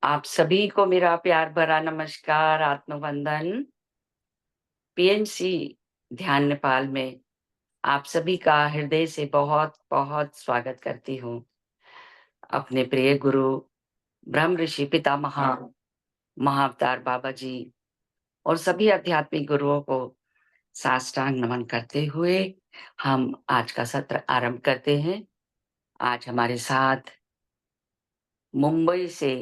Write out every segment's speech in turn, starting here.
आप सभी को मेरा प्यार भरा नमस्कार, आत्मवंदन। पीएनसी ध्यान नेपाल में आप सभी का हृदय से बहुत-बहुत स्वागत करती हूँ। अपने प्रिय गुरु ब्रह्म ऋषि पितामह महाअवतार बाबा जी और सभी आध्यात्मिक गुरुओं को साष्टांग नमन करते हुए हम आज का सत्र आरंभ करते हैं। आज हमारे साथ मुंबई से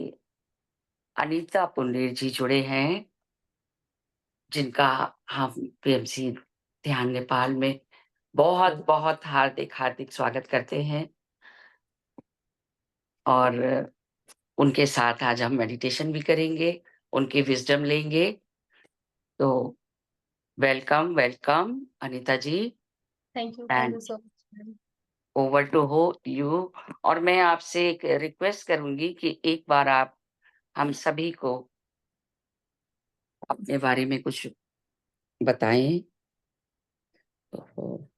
अनीता पुंडेर जी जुड़े हैं, जिनका हम पीएमसी ध्यान नेपाल में बहुत-बहुत हार्दिक स्वागत करते हैं और उनके साथ आज हम मेडिटेशन भी करेंगे, उनकी विज़डम लेंगे। तो welcome Anita ji thank and you so much. Over to who you. और मैं आपसे एक रिक्वेस्ट करूँगी कि एक बार आप हम सभी को अपने बारे में कुछ बताएँ। तो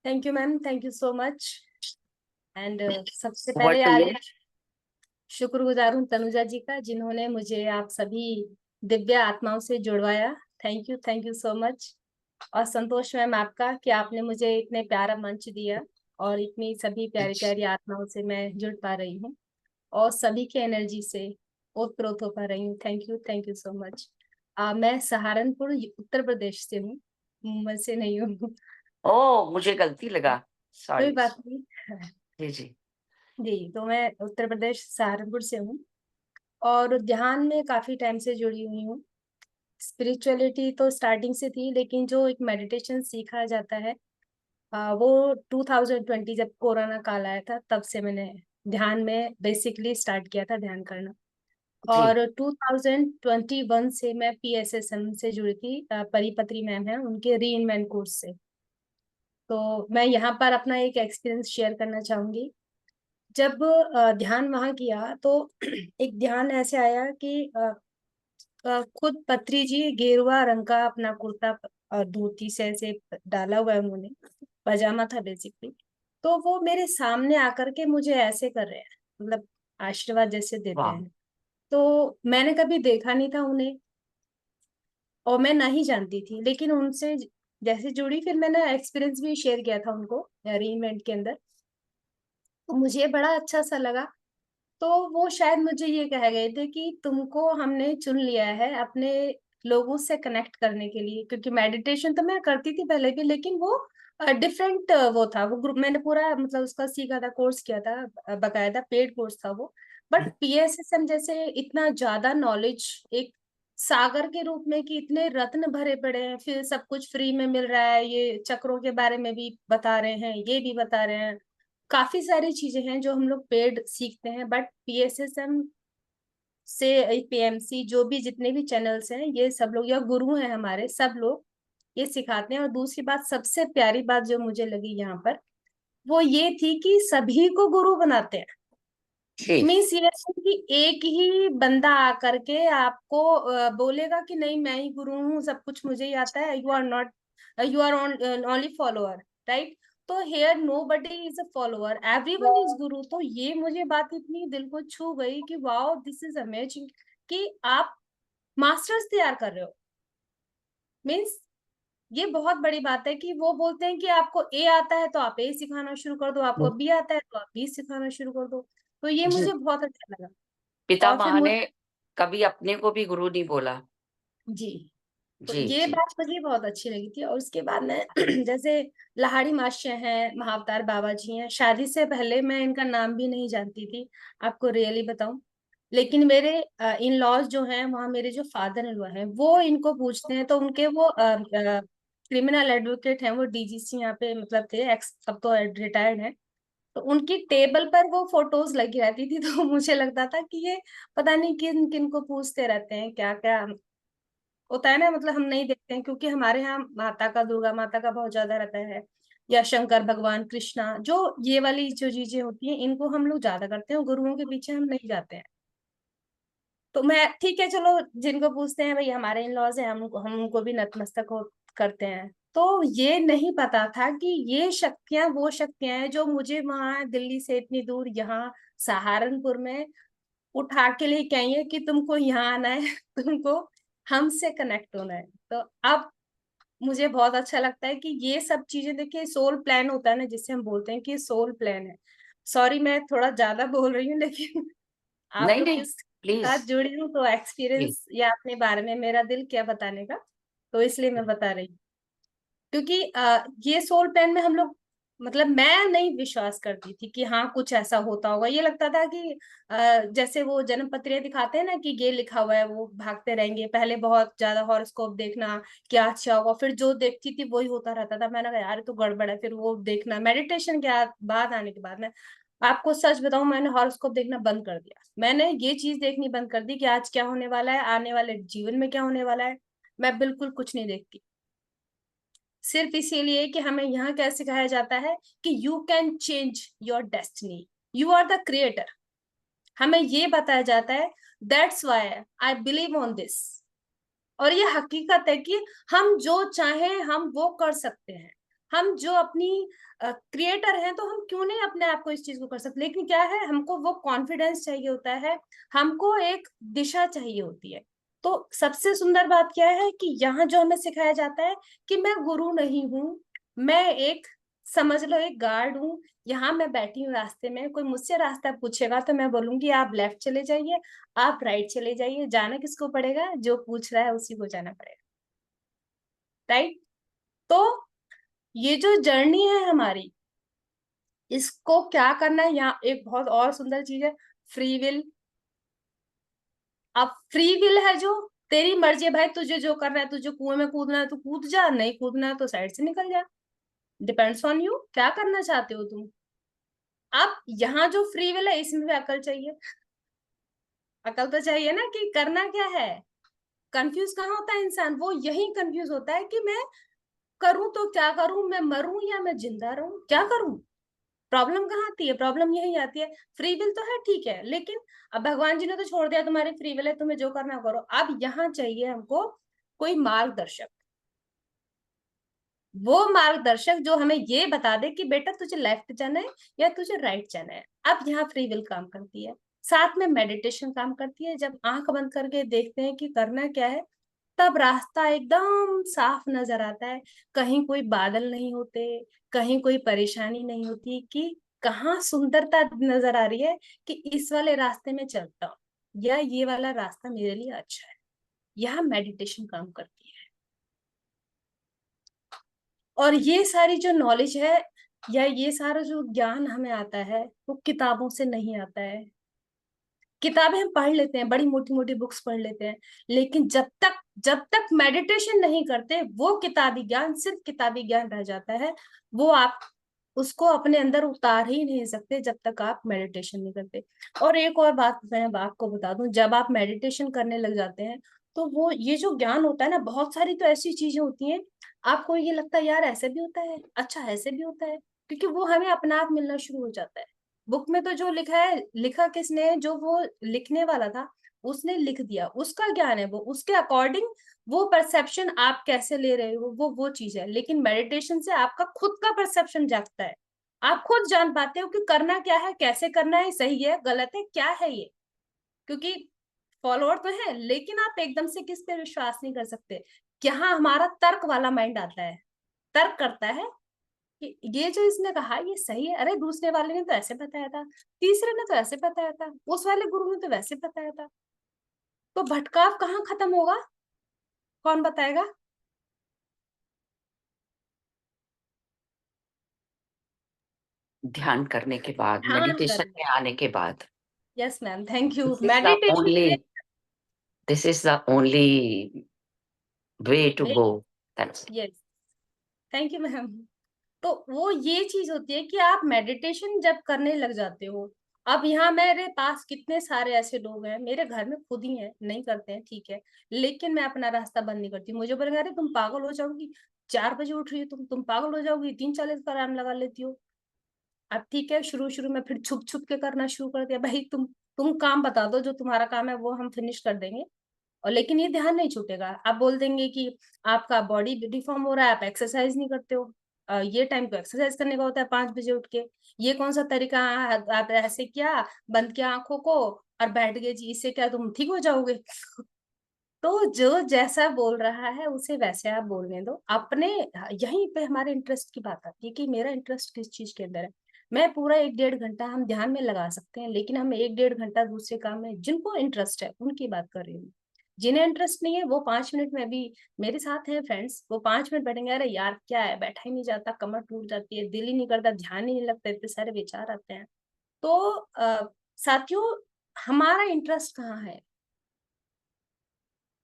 thank you ma'am, thank you so much. And सबसे ओवर पहले टू आज यू। शुक्रगुजार हूँ तनुजा जी का, जिन्होंने मुझे आप सभी दिव्य आत्माओं से जुड़वाया। Thank you so much. और संतोष मैम आपका कि आपने मुझे इतने प्यारा मंच दिया और इतनी सभी प्यारी प्यारी आत्माओं से मैं जुड़ पा रही हूँ और सभी की एनर्जी से ओतप्रोत हो पा रही हूँ। Thank you so much. मैं सहारनपुर उत्तर प्रदेश से हूँ, मुंबई से नहीं हूँ। ओह! मुझे गलती लगा, कोई सॉरी। बात नहीं। जी, जी। जी, तो मैं उत्तर प्रदेश सहारनपुर से हूँ और ध्यान में काफी टाइम से जुड़ी हुई हूँ। स्पिरिचुअलिटी तो स्टार्टिंग से थी, लेकिन जो एक मेडिटेशन सीखा जाता है वो 2020 जब कोरोना काल आया था तब से मैंने ध्यान में बेसिकली स्टार्ट किया था ध्यान करना। जी, और 2021 से मैं पीएसएसएम से जुड़ी थी। परिपत्री मैम है, उनके री इन्वेंट कोर्स से। तो मैं यहाँ पर अपना एक एक्सपीरियंस शेयर करना चाहूंगी। जब ध्यान वहां किया तो एक ध्यान ऐसे आया कि खुद पत्री जी गेरुआ रंग का अपना कुर्ता और धोती से ऐसे डाला हुआ है उन्होंने, पजामा था बेसिकली। तो वो मेरे सामने आकर के मुझे ऐसे कर रहे हैं, मतलब आशीर्वाद जैसे देते वाह! हैं। तो मैंने कभी देखा नहीं था उन्हें और मैं नहीं जानती थी, लेकिन उनसे जैसे जुड़ी फिर मैंने एक्सपीरियंस भी शेयर किया था उनको री इवेंट के अंदर। तो मुझे बड़ा अच्छा सा लगा। तो वो शायद मुझे ये कह गए थे कि तुमको हमने चुन लिया है अपने लोगों से कनेक्ट करने के लिए, क्योंकि मेडिटेशन तो मैं करती थी पहले भी, लेकिन वो डिफरेंट वो था। वो ग्रुप मैंने पूरा मतलब उसका सीखा था, कोर्स किया था, बकायदा पेड कोर्स था वो। बट पीएसएसएम जैसे इतना ज्यादा नॉलेज, एक सागर के रूप में कि इतने रत्न भरे पड़े हैं, फिर सब कुछ फ्री में मिल रहा है, ये चक्रों के बारे में भी बता रहे हैं, ये भी बता रहे हैं, काफी सारी चीजें हैं जो हम लोग पेड सीखते हैं। बट पीएसएसएम से पीएमसी जो भी जितने भी चैनल्स हैं, ये सब लोग या गुरु हैं हमारे, सब लोग ये सिखाते हैं। और दूसरी बात, सबसे प्यारी बात जो मुझे लगी यहाँ पर, वो ये थी कि सभी को गुरु बनाते हैं। जी, मीन्स ये है कि एक ही बंदा आकर के आपको बोलेगा कि नहीं मैं ही गुरु हूँ, सब कुछ मुझे ही आता है, you are not, you are only follower, right? तो here nobody is a follower, everyone is guru. तो ये मुझे बात इतनी दिल को छू गई कि वाओ, दिस इज अमेजिंग कि आप मास्टर्स तैयार कर रहे हो। मीन्स ये बहुत बड़ी बात है कि वो बोलते हैं कि आपको ए आता है तो आप ए सिखाना शुरू कर दो, आपको बी आता है तो आप बी सिखाना शुरू कर दो। तो ये जी। मुझे बहुत अच्छा लगा। और फिर पितामह ने कभी अपने को भी गुरु नहीं बोला। जी, तो जी, ये जी। बात मुझे बहुत अच्छी लगी थी। और उसके बाद में जैसे लाहिड़ी मास्टर हैं, महाअवतार बाबा जी हैं, शादी से पहले मैं इनका नाम भी नहीं जानती थी, आपको रियली बताऊं। लेकिन मेरे इन लॉज जो हैं वहाँ, मेरे जो फादर इन लॉ हैं वो इनको पूछते हैं, तो उनके वो क्रिमिनल एडवोकेट हैं, वो डीजीसी यहाँ पे मतलब थे, एक्स अब तो रिटायर्ड हैं। तो उनकी टेबल पर वो फोटोज लगी रहती थी। तो मुझे लगता था कि ये पता नहीं किन किन को पूछते रहते हैं, क्या क्या होता है ना, मतलब हम नहीं देखते हैं क्योंकि हमारे यहाँ माता का, दुर्गा माता का बहुत ज्यादा रहता है, या शंकर भगवान, कृष्णा, जो ये वाली जो चीजें होती हैं इनको हम लोग ज्यादा करते हैं, गुरुओं के पीछे हम नहीं जाते हैं। तो मैं ठीक है, चलो जिनको पूछते हैं भाई, हमारे इन लॉज हैं, हम उनको भी नतमस्तक हो करते हैं। तो ये नहीं पता था कि ये शक्तियां वो शक्तियां हैं जो मुझे वहां दिल्ली से इतनी दूर यहाँ सहारनपुर में उठा के लेके आई है कि तुमको यहाँ आना है, तुमको हमसे कनेक्ट होना है। तो अब मुझे बहुत अच्छा लगता है कि ये सब चीजें, देखिए सोल प्लान होता है ना, जिसे हम बोलते हैं कि सोल प्लान है। सॉरी मैं थोड़ा ज्यादा बोल रही हूँ, लेकिन आप नहीं, लोग नहीं, के प्लीज, साथ जुड़ी हूँ तो प्लीज। एक्सपीरियंस या अपने बारे में मेरा दिल क्या बताने का, तो इसलिए मैं बता रही हूँ। क्योंकि ये सोल प्लान में हम लोग, मतलब मैं नहीं विश्वास करती थी कि हाँ कुछ ऐसा होता होगा। ये लगता था कि जैसे वो जन्म पत्रियां दिखाते हैं ना कि ये लिखा हुआ है, वो भागते रहेंगे। पहले बहुत ज्यादा हॉरोस्कोप देखना क्या अच्छा होगा, फिर जो देखती थी वही होता रहता था। मैंने कहा यार ये तो गड़बड़ है। फिर वो देखना मेडिटेशन के बाद आने के बाद में, आपको सच बताऊं, मैंने हॉरोस्कोप देखना बंद कर दिया। मैंने ये चीज देखनी बंद कर दी कि आज क्या होने वाला है, आने वाले जीवन में क्या होने वाला है। मैं बिल्कुल कुछ नहीं देखती, सिर्फ इसीलिए कि हमें यहाँ क्या सिखाया जाता है कि you can change your destiny, you are the creator. हमें ये बताया जाता है, that's why I believe on this. और ये हकीकत है कि हम जो चाहें हम वो कर सकते हैं। हम जो अपनी क्रिएटर हैं, तो हम क्यों नहीं अपने आप को इस चीज को कर सकते। लेकिन क्या है, हमको वो कॉन्फिडेंस चाहिए होता है, हमको एक दिशा चाहिए होती है। तो सबसे सुंदर बात क्या है कि यहाँ जो हमें सिखाया जाता है कि मैं गुरु नहीं हूँ, मैं एक, समझ लो एक गार्ड हूँ। यहाँ मैं बैठी हूँ रास्ते में, कोई मुझसे रास्ता पूछेगा तो मैं बोलूंगी आप लेफ्ट चले जाइए, आप राइट चले जाइए। जाना किसको पड़ेगा, जो पूछ रहा है उसी को जाना पड़ेगा, राइट। तो ये जो जर्नी है हमारी, इसको क्या करना है, यहाँ एक बहुत और सुंदर चीज है, फ्री विल। अब फ्री विल है जो, तेरी मर्जी है भाई, तुझे जो करना है, तुझे कुएं में कूदना है तो कूद जा, नहीं कूदना है तो साइड से निकल जा। डिपेंड्स ऑन यू, क्या करना चाहते हो तुम। अब यहाँ जो फ्री विल है इसमें भी अकल चाहिए। अकल तो चाहिए ना कि करना क्या है। कंफ्यूज कहाँ होता है इंसान, वो यही कंफ्यूज होता है कि मैं करूं तो क्या करूं, मैं मरूं या मैं जिंदा रहूं, क्या करूं। प्रॉब्लम कहाँ आती है, प्रॉब्लम यही आती है। फ्री विल तो है ठीक है, लेकिन अब भगवान जी ने तो छोड़ दिया तुम्हारी फ्री विल है, तुम्हें जो करना है करो। अब यहाँ चाहिए हमको कोई मार्गदर्शक, वो मार्गदर्शक जो हमें ये बता दे कि बेटा तुझे लेफ्ट जाना है या तुझे राइट जाना है। अब यहाँ फ्री विल काम करती है, साथ में मेडिटेशन काम करती है। जब आंख बंद करके देखते हैं कि करना क्या है, तब रास्ता एकदम साफ नजर आता है। कहीं कोई बादल नहीं होते, कहीं कोई परेशानी नहीं होती कि कहाँ सुंदरता नजर आ रही है कि इस वाले रास्ते में चलता हूँ या ये वाला रास्ता मेरे लिए अच्छा है। यहाँ मेडिटेशन काम करती है। और ये सारी जो नॉलेज है या ये सारा जो ज्ञान हमें आता है, वो किताबों से नहीं आता है। किताबें हम पढ़ लेते हैं, बड़ी मोटी मोटी बुक्स पढ़ लेते हैं, लेकिन जब तक मेडिटेशन नहीं करते, वो किताबी ज्ञान सिर्फ किताबी ज्ञान रह जाता है। वो आप उसको अपने अंदर उतार ही नहीं सकते जब तक आप मेडिटेशन नहीं करते। और एक और बात मैं आपको बता दूं, जब आप मेडिटेशन करने लग जाते हैं, तो वो ये जो ज्ञान होता है ना, बहुत सारी तो ऐसी चीजें होती हैं, आपको ये लगता है यार ऐसे भी होता है, अच्छा ऐसे भी होता है, क्योंकि वो हमें अपना आप मिलना शुरू हो जाता है। बुक में तो जो लिखा है, लिखा किसने है, जो वो लिखने वाला था उसने लिख दिया, उसका ज्ञान है, वो उसके अकॉर्डिंग वो परसेप्शन आप कैसे ले रहे हो वो चीज है। लेकिन मेडिटेशन से आपका खुद का परसेप्शन जागता है, आप खुद जान पाते हो कि करना क्या है, कैसे करना है, सही है गलत है क्या है ये। क्योंकि फॉलोअर तो है, लेकिन आप एकदम से किस पे विश्वास नहीं कर सकते। यहाँ हमारा तर्क वाला माइंड आता है, तर्क करता है कि ये जो इसने कहा ये सही है, अरे दूसरे वाले ने तो ऐसे बताया था, तीसरे ने तो ऐसे बताया था, उस वाले गुरु ने तो वैसे बताया था। तो भटकाव कहाँ खत्म होगा, कौन बताएगा। ध्यान करने के बाद, ध्यान मेडिटेशन करना। में आने के बाद, yes ma'am, thank you. This is the meditation only से this is the only way to way, go. That's yes, thank you ma'am. तो वो ये चीज होती है कि आप मेडिटेशन जब करने लग जाते हो। अब यहाँ मेरे पास कितने सारे ऐसे लोग हैं, मेरे घर में खुद ही हैं, नहीं करते हैं ठीक है, लेकिन मैं अपना रास्ता बंद नहीं करती। मुझे बोलेंगे अरे तुम पागल हो जाओगी, 4 बजे उठ रही हो, तुम पागल हो जाओगी, 3:40 का अलार्म लगा लेती हो। अब ठीक है, शुरू शुरू में फिर छुप छुप के करना शुरू कर दिया, भाई तुम काम बता दो, जो तुम्हारा काम है वो हम फिनिश कर देंगे, और लेकिन ये ध्यान नहीं छूटेगा। आप बोल देंगे कि आपका बॉडी डिफॉर्म हो रहा है, आप एक्सरसाइज नहीं करते हो। ये टाइम तो एक्सरसाइज करने का होता है 5 बजे उठ के। ये कौन सा तरीका आप ऐसे किया, बंद किया आंखों को और बैठ गए जी, इससे क्या तुम ठीक हो जाओगे? तो जो जैसा बोल रहा है उसे वैसे आप बोलने दो। अपने यहीं पे हमारे इंटरेस्ट की बात आती है कि मेरा इंटरेस्ट किस चीज के अंदर है। मैं पूरा 1-1.5 घंटा हम ध्यान में लगा सकते हैं, लेकिन हम 1-1.5 घंटा दूसरे काम में, जिनको इंटरेस्ट है उनकी बात कर रही हूँ। जिन्हें इंटरेस्ट नहीं है वो 5 मिनट में भी, मेरे साथ हैं फ्रेंड्स, वो 5 मिनट बैठेंगे, अरे यार क्या है, बैठा ही नहीं जाता, कमर टूट जाती है, दिल ही नहीं करता, ध्यान ही नहीं लगता, इतने सारे विचार आते हैं। तो साथियों, हमारा इंटरेस्ट कहाँ है?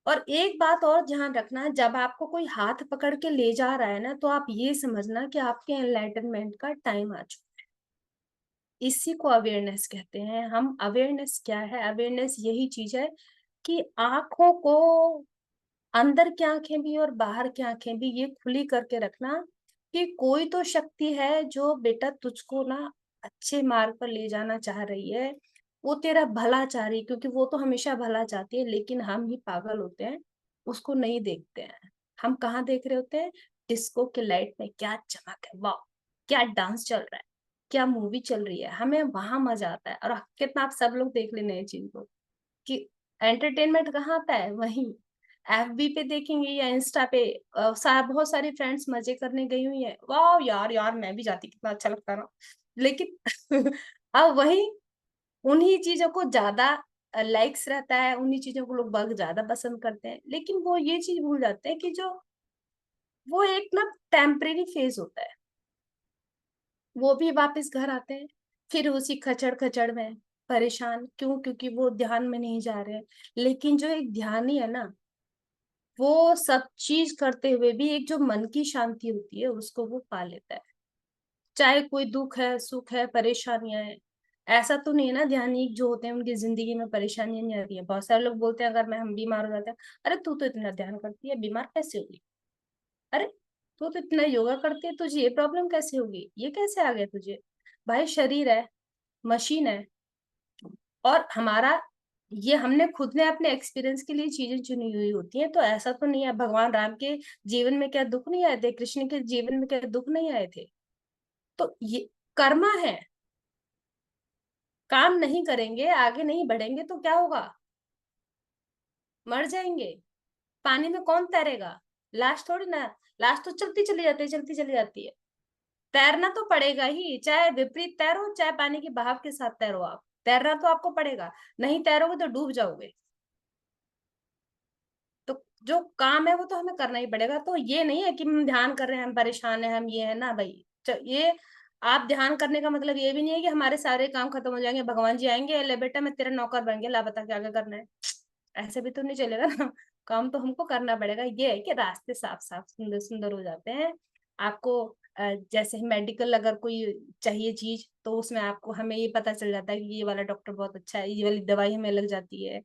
और एक बात और ध्यान रखना, जब आपको कोई हाथ पकड़ के ले जा रहा है ना, तो आप ये समझना कि आपके एनलाइटनमेंट का टाइम आ चुका है। इसी को अवेयरनेस कहते हैं हम। अवेयरनेस क्या है? अवेयरनेस यही चीज है कि आंखों को, अंदर की आंखें भी और बाहर की आंखें भी, ये खुली करके रखना कि कोई तो शक्ति है जो बेटा तुझको ना अच्छे मार्ग पर ले जाना चाह रही है। वो तेरा भला चाह रही है, क्योंकि वो तो हमेशा भला चाहती है, लेकिन हम ही पागल होते हैं, उसको नहीं देखते हैं। हम कहाँ देख रहे होते हैं? डिस्को के लाइट में क्या चमक है, वाह क्या डांस चल रहा है, क्या मूवी चल रही है, हमें वहां मजा आता है। और कितना आप सब लोग देख लेने चीज को कि एंटरटेनमेंट कहाँ पे है, वहीं एफबी पे देखेंगे या इंस्टा पे। बहुत सारी फ्रेंड्स मजे करने गई हुई है, वाह यार यार मैं भी जाती, कितना अच्छा लगता ना। लेकिन अब वही उन्हीं चीजों को ज्यादा लाइक्स रहता है, उन्हीं चीजों को लोग बाग ज्यादा पसंद करते हैं, लेकिन वो ये चीज भूल जाते हैं कि जो वो एक ना टेम्परेरी फेज होता है, वो भी वापस घर आते हैं, फिर उसी खचड़ खचड़ में परेशान। क्यों? क्योंकि वो ध्यान में नहीं जा रहे हैं। लेकिन जो एक ध्यानी है ना, वो सब चीज करते हुए भी एक जो मन की शांति होती है उसको वो पा लेता है। चाहे कोई दुख है, सुख है, परेशानियां है। ऐसा तो नहीं है ना ध्यानी जो होते हैं उनकी जिंदगी में परेशानियां नहीं आती है। बहुत सारे लोग बोलते हैं अगर हम बीमार हो जाते हैं, अरे तू तो इतना ध्यान करती है, बीमार कैसे होगी? अरे तू तो इतना योगा करती है, तुझे ये प्रॉब्लम कैसे होगी, ये कैसे आ गया तुझे? भाई शरीर है, मशीन है। और हमारा ये हमने खुद ने अपने एक्सपीरियंस के लिए चीजें चुनी हुई होती हैं। तो ऐसा तो नहीं है भगवान राम के जीवन में क्या दुख नहीं आए थे, कृष्ण के जीवन में क्या दुख नहीं आए थे? तो ये कर्मा है। काम नहीं करेंगे, आगे नहीं बढ़ेंगे तो क्या होगा? मर जाएंगे। पानी में कौन तैरेगा? लाश थोड़ी ना। लाश तो चलती चली जाती है, चलती चली जाती है। तैरना तो पड़ेगा ही, चाहे विपरीत तैरो चाहे पानी के बहाव के साथ तैरो, आप तैरना तो आपको पड़ेगा। नहीं तैरोगे तो डूब जाओगे। तो जो काम है वो तो हमें करना ही पड़ेगा। तो ये नहीं है कि हम ध्यान कर रहे हैं हम परेशान हैं हम ये है ना भाई। ये आप ध्यान करने का मतलब ये भी नहीं है कि हमारे सारे काम खत्म हो जाएंगे, भगवान जी आएंगे, ले बेटा मैं तेरा नौकर बन गया, ला बता क्या क्या करना है। ऐसे भी तो नहीं चलेगा ना। काम तो हमको करना पड़ेगा। ये है कि रास्ते साफ साफ सुंदर सुंदर हो जाते हैं। आपको जैसे मेडिकल अगर कोई चाहिए चीज तो उसमें आपको हमें ये पता चल जाता है कि ये वाला डॉक्टर बहुत अच्छा है, ये वाली दवाई हमें लग जाती है।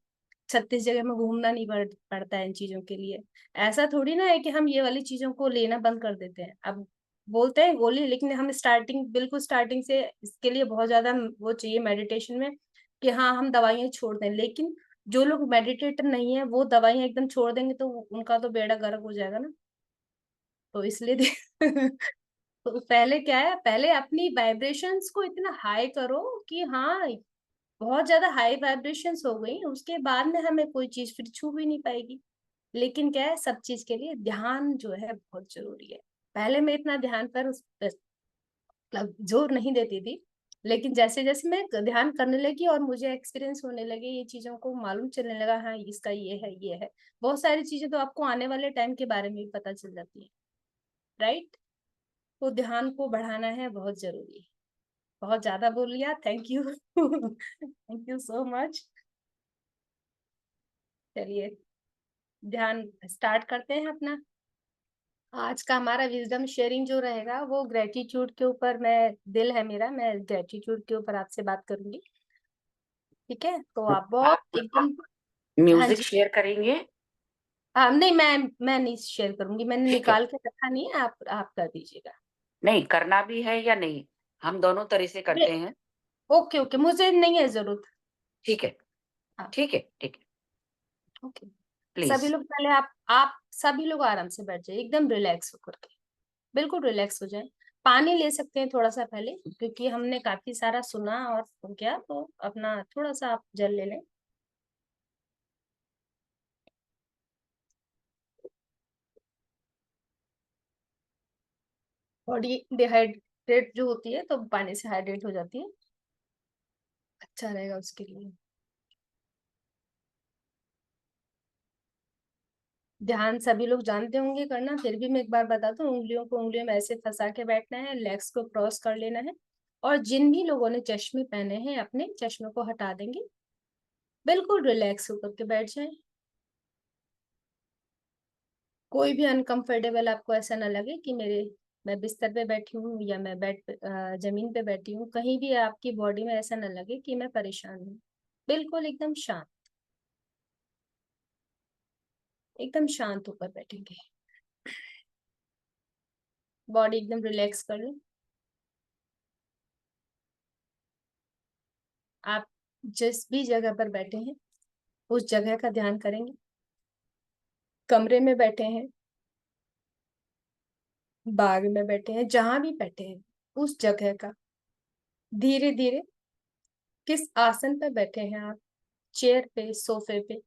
36 जगह में घूमना नहीं पड़ता है इन चीजों के लिए। ऐसा थोड़ी ना है कि हम ये वाली चीजों को लेना बंद कर देते हैं। अब बोलते हैं गोली, लेकिन हम स्टार्टिंग, बिल्कुल स्टार्टिंग से इसके लिए बहुत ज्यादा वो चाहिए मेडिटेशन में कि हाँ हम दवाइयाँ छोड़ दें। लेकिन जो लोग मेडिटेटर नहीं है वो दवाइयाँ एकदम छोड़ देंगे तो उनका तो बेड़ा गर्क हो जाएगा ना। तो इसलिए तो पहले क्या है, पहले अपनी वाइब्रेशंस को इतना हाई करो कि हाँ बहुत ज्यादा हाई वाइब्रेशंस हो गई, उसके बाद में हमें कोई चीज फिर छू भी नहीं पाएगी। लेकिन क्या है, सब चीज के लिए ध्यान जो है बहुत जरूरी है। पहले मैं इतना ध्यान पर उस पर मतलब जोर नहीं देती थी, लेकिन जैसे जैसे मैं ध्यान करने लगी और मुझे एक्सपीरियंस होने लगे, ये चीजों को मालूम चलने लगा, हाँ इसका ये है ये है। बहुत सारी चीजें तो आपको आने वाले टाइम के बारे में भी पता चल जाती है, राइट? तो ध्यान को बढ़ाना है, बहुत जरूरी है। बहुत ज्यादा बोल लिया, thank you. Thank you so much. चलिए ध्यान स्टार्ट करते हैं अपना। आज का हमारा विजडम शेयरिंग जो रहेगा वो ग्रेटिट्यूड के ऊपर, मैं दिल है मेरा, मैं ग्रेटिट्यूड के ऊपर आपसे बात करूंगी। ठीक है? तो आप बहुत आप एकदम। हाँ म्यूजिक जी। शेयर करेंगे? नहीं, मैं नहीं शेयर करूंगी, मैंने ठीक है। निकाल के रखा नहीं है, आप कर दीजिएगा। नहीं करना भी है या नहीं, हम दोनों तरह से करते हैं। ओके ओके, मुझे नहीं है जरूरत। ठीक है। हाँ ठीक है। ठीक है। ओके। सभी प्लीज। लोग पहले आप सभी लोग आराम से बैठ जाइए, एकदम रिलैक्स होकर के, बिल्कुल रिलैक्स हो जाए। पानी ले सकते हैं थोड़ा सा पहले, क्योंकि हमने काफी सारा सुना और क्या, तो अपना थोड़ा सा आप जल ले लें। बॉडी डिहाइड्रेट जो होती है, तो पानी से हाइड्रेट हो जाती है, अच्छा रहेगा उसके लिए। ध्यान सभी लोग जानते होंगे करना, फिर भी मैं एक बार बताता हूँ। उंगलियों को उंगलियों में ऐसे फंसा के बैठना है, लेग्स को क्रॉस कर लेना है, और जिन भी लोगों ने चश्मे पहने हैं अपने चश्मे को हटा देंगे, बिल्कुल रिलैक्स होकर के बैठ जाए। कोई भी अनकंफर्टेबल आपको ऐसा ना लगे कि मैं बिस्तर पे बैठी हूँ या मैं जमीन पे बैठी हूँ, कहीं भी आपकी बॉडी में ऐसा ना लगे कि मैं परेशान हूँ। बिल्कुल एकदम शांत, एकदम शांत होकर बैठेंगे। बॉडी एकदम रिलैक्स कर लें। आप जिस भी जगह पर बैठे हैं उस जगह का ध्यान करेंगे। कमरे में बैठे हैं, बाग में बैठे हैं, जहां भी बैठे हैं उस जगह का, धीरे धीरे किस आसन पर बैठे हैं आप, चेयर पे, सोफे पे,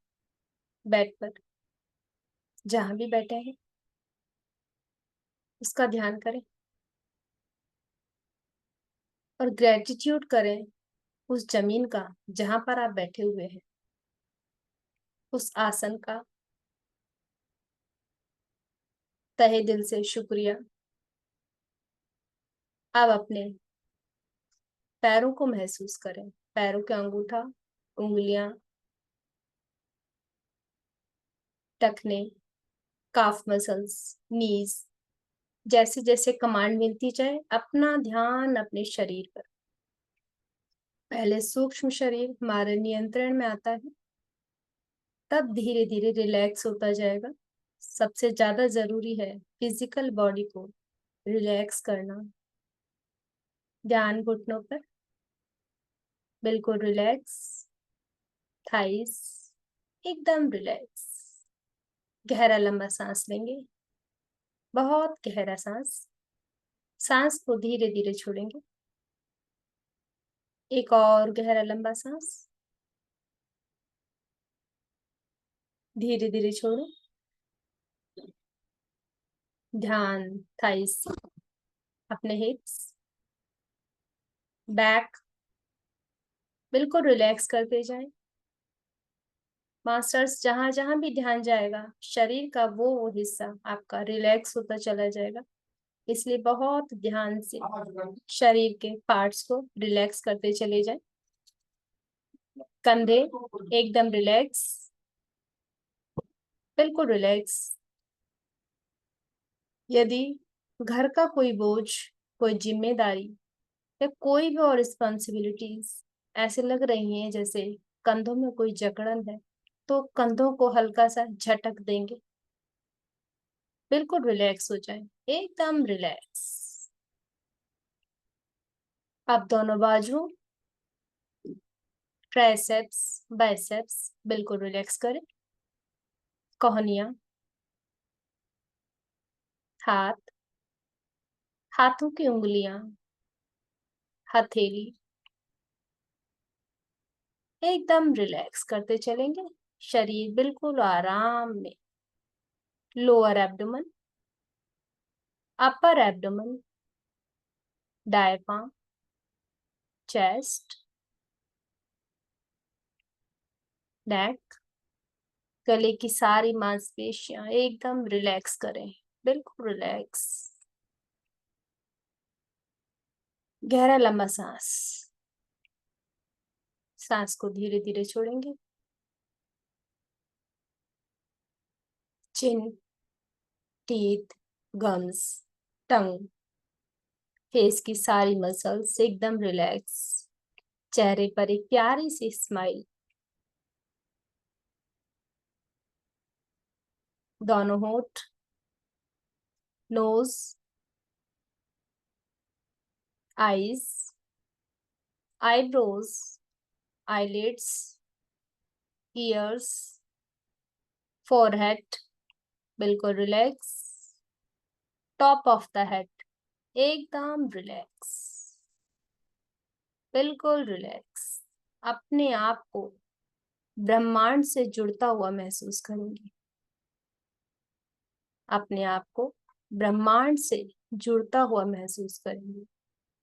बेड पर, जहां भी बैठे हैं उसका ध्यान करें, और ग्रेटिट्यूड करें उस जमीन का जहां पर आप बैठे हुए हैं, उस आसन का तहे दिल से शुक्रिया। अब अपने पैरों को महसूस करें, पैरों के अंगूठा, उंगलियां, टखने, काफ मसल्स, नीज, जैसे जैसे कमांड मिलती जाए अपना ध्यान अपने शरीर पर। पहले सूक्ष्म शरीर हमारे नियंत्रण में आता है, तब धीरे धीरे रिलैक्स होता जाएगा। सबसे ज्यादा जरूरी है फिजिकल बॉडी को रिलैक्स करना। ध्यान घुटनों पर, बिल्कुल रिलैक्स, थाइस एकदम रिलैक्स। गहरा लंबा सांस लेंगे, बहुत गहरा सांस। सांस को धीरे धीरे छोड़ेंगे। एक और गहरा लंबा सांस, धीरे धीरे छोड़ो। ध्यान थाइस, अपने हिप्स, बैक, बिल्कुल रिलैक्स करते जाएं। मास्टर्स जहां जहां भी ध्यान जाएगा, शरीर का वो हिस्सा आपका रिलैक्स होता चला जाएगा। इसलिए बहुत ध्यान से शरीर के पार्ट्स को रिलैक्स करते चले जाएं। कंधे एकदम रिलैक्स, बिल्कुल रिलैक्स। यदि घर का कोई बोझ, कोई जिम्मेदारी या कोई भी और रिस्पॉन्सिबिलिटीज ऐसे लग रही हैं जैसे कंधों में कोई जकड़न है, तो कंधों को हल्का सा झटक देंगे, बिल्कुल रिलैक्स हो जाए, एकदम रिलैक्स। अब दोनों बाजू, ट्राइसेप्स, बाइसेप्स बिल्कुल रिलैक्स करें। कोहनियां, हाथ, हाथों की उंगलियां, हथेली, एकदम रिलैक्स करते चलेंगे। शरीर बिल्कुल आराम में। Lower abdomen, upper abdomen, diaphragm, chest, neck, गले की सारी मांसपेशियां एकदम रिलैक्स करें, बिल्कुल रिलैक्स। गहरा लंबा सांस, सांस को धीरे धीरे छोड़ेंगे। चिन, टीथ, गम्स, टंग, फेस की सारी मसल्स एकदम रिलैक्स। चेहरे पर एक प्यारी सी स्माइल। दोनों होठ, nose, eyes, eyebrows, eyelids, ears, forehead बिल्कुल relax, top of the head एकदम रिलैक्स, बिल्कुल रिलैक्स। अपने आप को ब्रह्मांड से जुड़ता हुआ महसूस करेंगे, अपने आप को ब्रह्मांड से जुड़ता हुआ महसूस करेंगे।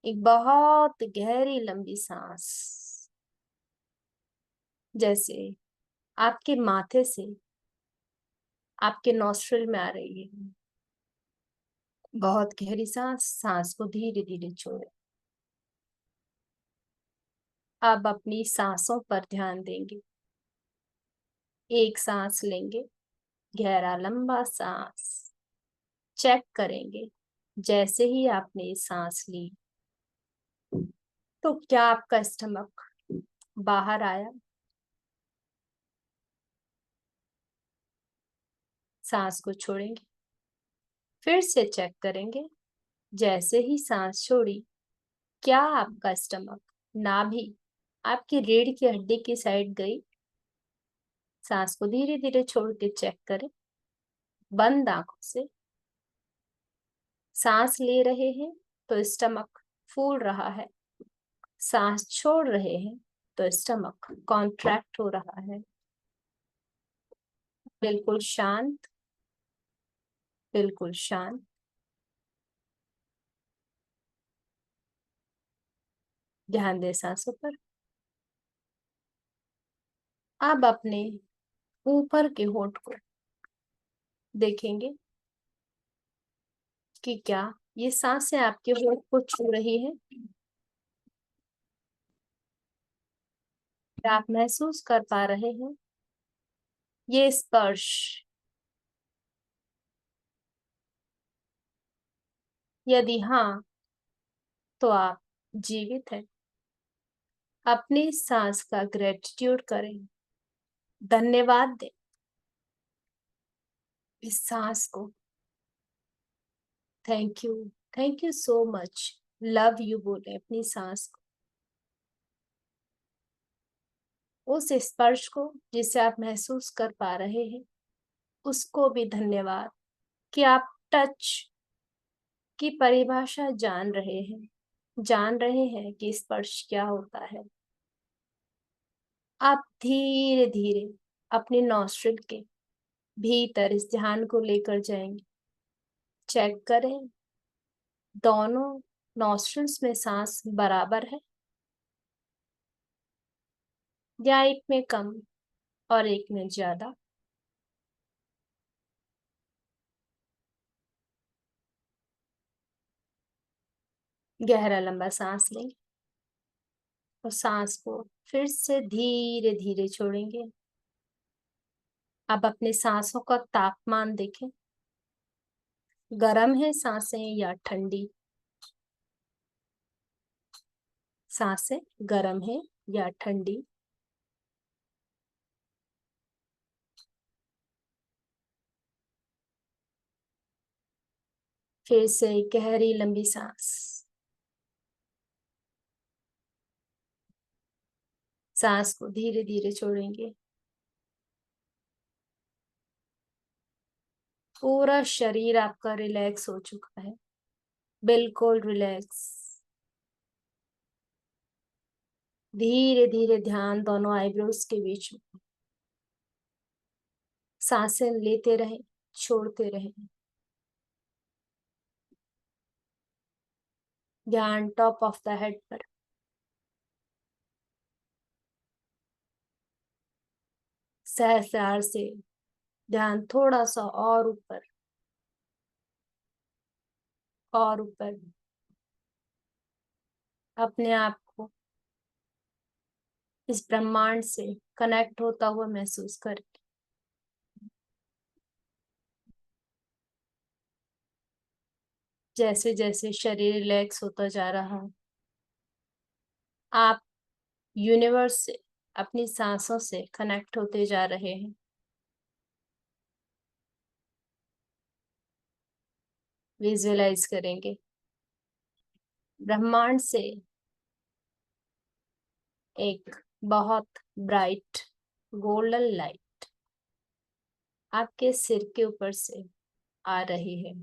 एक बहुत गहरी लंबी सांस जैसे आपके माथे से आपके नॉस्ट्रिल में आ रही है। बहुत गहरी सांस, सांस को धीरे धीरे छोड़ें। अब अपनी सांसों पर ध्यान देंगे। एक सांस लेंगे, गहरा लंबा सांस, चेक करेंगे। जैसे ही आपने सांस ली तो क्या आपका स्टमक बाहर आया? सांस को छोड़ेंगे, फिर से चेक करेंगे। जैसे ही सांस छोड़ी, क्या आपका स्टमक, नाभि आपकी रीढ़ की हड्डी की साइड गई? सांस को धीरे धीरे छोड़ के चेक करें, बंद आंखों से। सांस ले रहे हैं तो स्टमक फूल रहा है, सांस छोड़ रहे हैं तो स्टमक कॉन्ट्रैक्ट हो रहा है। बिल्कुल शांत, बिल्कुल शांत। ध्यान दें सांसों पर। अब अपने ऊपर के होंठ को देखेंगे कि क्या ये सांसें आपके होंठ को छू रही है? क्या आप महसूस कर पा रहे हैं ये स्पर्श? यदि हाँ, तो आप जीवित हैं। अपनी सांस का ग्रेटिट्यूड करें, धन्यवाद दें इस सांस को। Thank you so much, love you बोले अपनी सांस को। उस स्पर्श को जिसे आप महसूस कर पा रहे हैं, उसको भी धन्यवाद कि आप टच की परिभाषा जान रहे हैं कि स्पर्श क्या होता है। आप धीरे धीरे अपने नॉस्ट्रिल के भीतर इस ध्यान को लेकर जाएंगे। चेक करें, दोनों नॉस्ट्रिल्स में सांस बराबर है या एक में कम और एक में ज्यादा? गहरा लंबा सांस लें और सांस को फिर से धीरे धीरे छोड़ेंगे। अब अपने सांसों का तापमान देखें, गर्म है सांसें या ठंडी? सांसें गर्म है या ठंडी? फिर से गहरी लंबी सांस, सांस को धीरे धीरे छोड़ेंगे। पूरा शरीर आपका रिलैक्स हो चुका है, बिल्कुल रिलैक्स। धीरे धीरे ध्यान दोनों आईब्रोज के बीच में, सांसें लेते रहें, छोड़ते रहें। ध्यान टॉप ऑफ द हेड पर। सहस्रार से ध्यान थोड़ा सा और ऊपर और ऊपर, अपने आप को इस ब्रह्मांड से कनेक्ट होता हुआ महसूस करें। जैसे जैसे शरीर रिलैक्स होता जा रहा है, आप यूनिवर्स से, अपनी सांसों से कनेक्ट होते जा रहे हैं। विजुअलाइज करेंगे ब्रह्मांड से एक बहुत ब्राइट गोल्डन लाइट आपके सिर के ऊपर से आ रही है।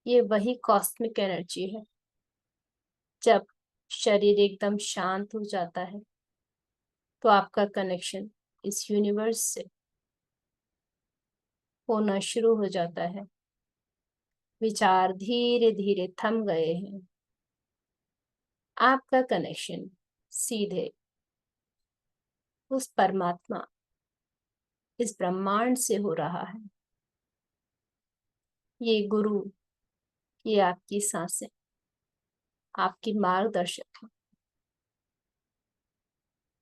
ये वही कॉस्मिक एनर्जी है। जब शरीर एकदम शांत हो जाता है तो आपका कनेक्शन इस यूनिवर्स से होना शुरू हो जाता है। विचार धीरे धीरे थम गए हैं। आपका कनेक्शन सीधे उस परमात्मा, इस ब्रह्मांड से हो रहा है। ये गुरु, ये आपकी सांसें, आपकी मार्गदर्शक है।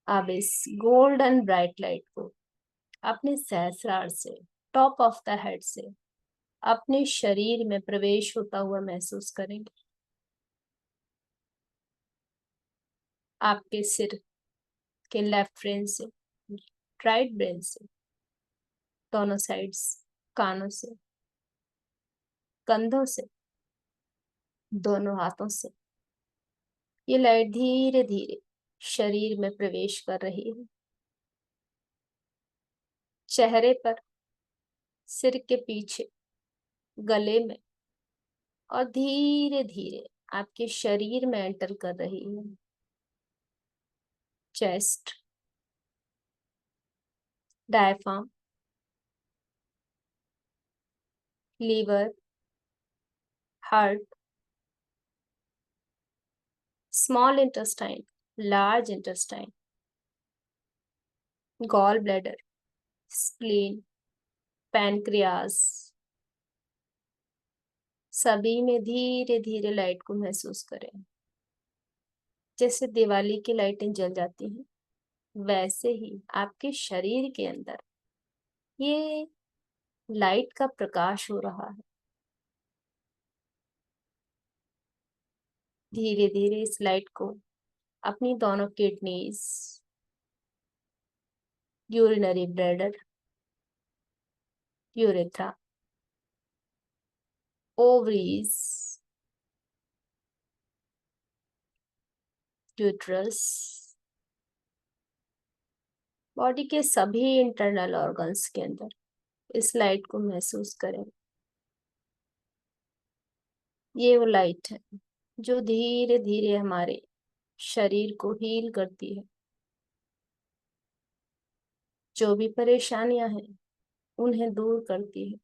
अब इस गोल्डन ब्राइट लाइट को अपने सहस्रार से, टॉप ऑफ द हेड से अपने शरीर में प्रवेश होता हुआ महसूस करेंगे। आपके सिर के लेफ्ट ब्रेन से, राइट ब्रेन से, दोनों साइड्स, कानों से, कंधों से, दोनों हाथों से ये लाइट धीरे धीरे शरीर में प्रवेश कर रही है। चेहरे पर, सिर के पीछे, गले में और धीरे धीरे आपके शरीर में एंटर कर रही है। Chest, diaphragm, liver, heart, small intestine, large intestine, gall bladder, spleen, pancreas, सभी में धीरे धीरे लाइट को महसूस करें। जैसे दिवाली की लाइटें जल जाती हैं, वैसे ही आपके शरीर के अंदर ये लाइट का प्रकाश हो रहा है। धीरे धीरे इस लाइट को अपनी दोनों kidneys, urinary bladder, urethra, ovaries, uterus, body के सभी इंटरनल ऑर्गन्स के अंदर इस लाइट को महसूस करें। ये वो लाइट है जो धीरे धीरे हमारे शरीर को हील करती है। जो भी परेशानियां हैं उन्हें दूर करती है।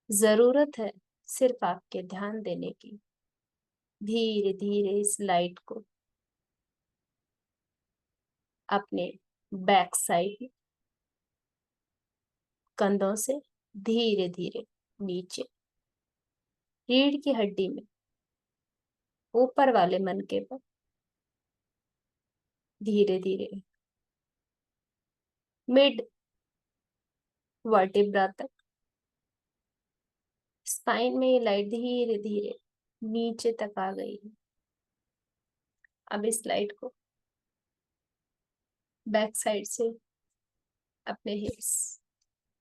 जरूरत है सिर्फ आपके ध्यान देने की। धीरे धीरे इस लाइट को अपने बैक साइड, कंधों से धीरे धीरे नीचे, रीढ़ की हड्डी में, ऊपर वाले मनके पर धीरे धीरे मिड वर्टिब्रा तक, स्पाइन में ये लाइट धीरे धीरे नीचे तक आ गई है। अब इस लाइट को बैक साइड से अपने हिप्स,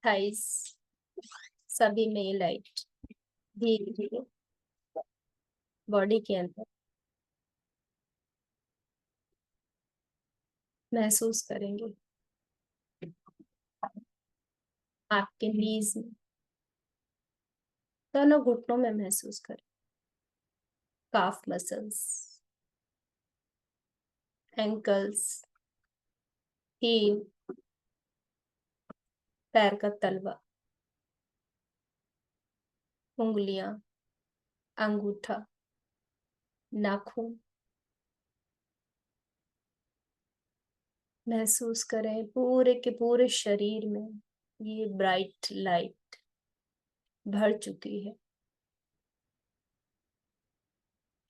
थाइस, सभी में ये लाइट धीरे धीरे बॉडी के अंदर महसूस करेंगे। आपके नीज में, दोनों घुटनों में महसूस करें। काफ मसल्स, एंकल्स, हील, पैर का तलवा, उंगलियां, अंगूठा, नाखून महसूस करें। पूरे के पूरे शरीर में ये ब्राइट लाइट भर चुकी है।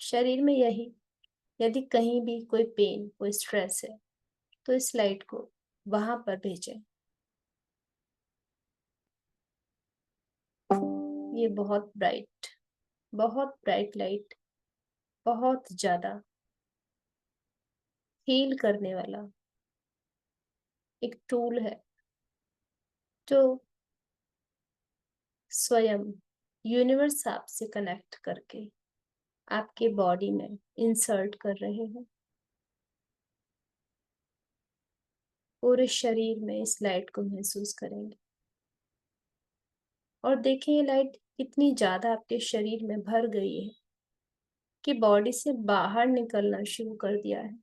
शरीर में यही, यदि कहीं भी कोई पेन, कोई स्ट्रेस है तो इस लाइट को वहां पर भेजें। ये बहुत ब्राइट लाइट, बहुत ज्यादा हील करने वाला एक टूल है जो स्वयं यूनिवर्स आपसे कनेक्ट करके आपके बॉडी में इंसर्ट कर रहे हैं। पूरे शरीर में इस लाइट को महसूस करेंगे और देखें ये लाइट कितनी ज्यादा आपके शरीर में भर गई है कि बॉडी से बाहर निकलना शुरू कर दिया है,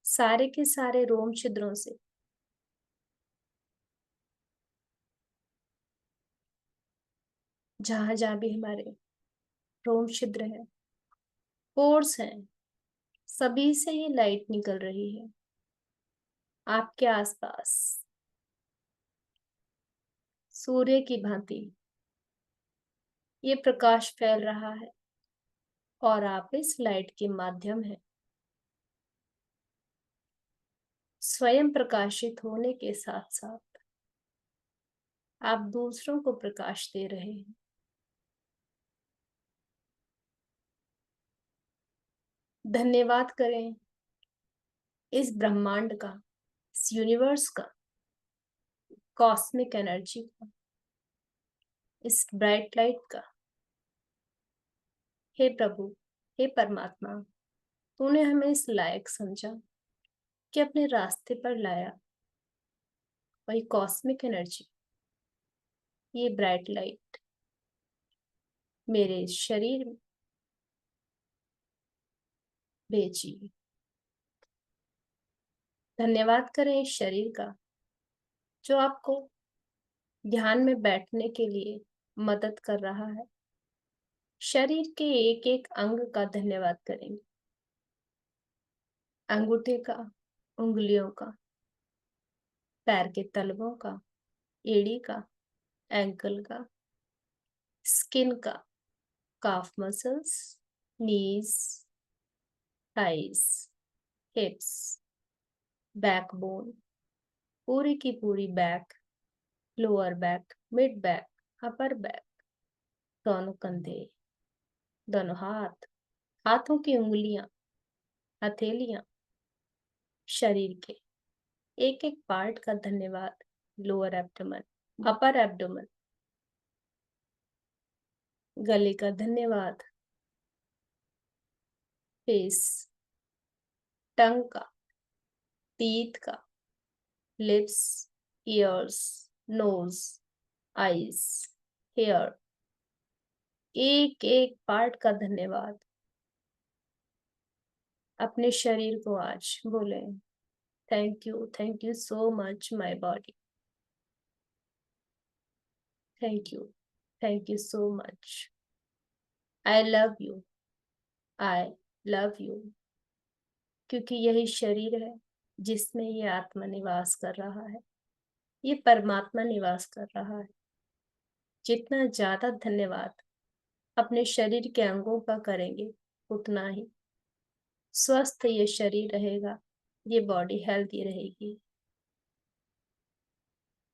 सारे के सारे रोम छिद्रों से। जहां जहां भी हमारे रोम छिद्र है, पोर्स हैं, सभी से ये लाइट निकल रही है। आपके आसपास सूर्य की भांति ये प्रकाश फैल रहा है और आप इस लाइट के माध्यम है स्वयं प्रकाशित होने के साथ साथ आप दूसरों को प्रकाश दे रहे हैं। धन्यवाद करें इस ब्रह्मांड का, इस यूनिवर्स का, कॉस्मिक एनर्जी का, इस ब्राइट लाइट का। हे प्रभु, हे परमात्मा, तूने हमें इस लायक समझा कि अपने रास्ते पर लाया। वही कॉस्मिक एनर्जी, ये ब्राइट लाइट मेरे शरीर में भेजी। धन्यवाद करें इस शरीर का जो आपको ध्यान में बैठने के लिए मदद कर रहा है। शरीर के एक एक अंग का धन्यवाद करेंगे। अंगूठे का, उंगलियों का, पैर के तलवों का, एड़ी का, एंकल का, स्किन का, काफ मसल्स, नीज, थाइस, हिप्स, बैकबोन, पूरी की पूरी back, lower back, mid back, upper back, दोनों कंधे, दोनों हाथ, हाथों की उंगलियां, हथेलियां, शरीर के एक एक पार्ट का धन्यवाद। लोअर एब्डोमेन, अपर एब्डोमेन, गले का धन्यवाद, फेस, टंग का, टीथ का, lips, ears, nose, eyes, hair, एक एक पार्ट का धन्यवाद। अपने शरीर को आज बोले, thank you so much my body, thank you so much, I love you, I love you. क्योंकि यही शरीर है जिसमें ये आत्मा निवास कर रहा है, ये परमात्मा निवास कर रहा है। जितना ज्यादा धन्यवाद अपने शरीर के अंगों का करेंगे उतना ही स्वस्थ ये शरीर रहेगा, ये बॉडी हेल्थी रहेगी।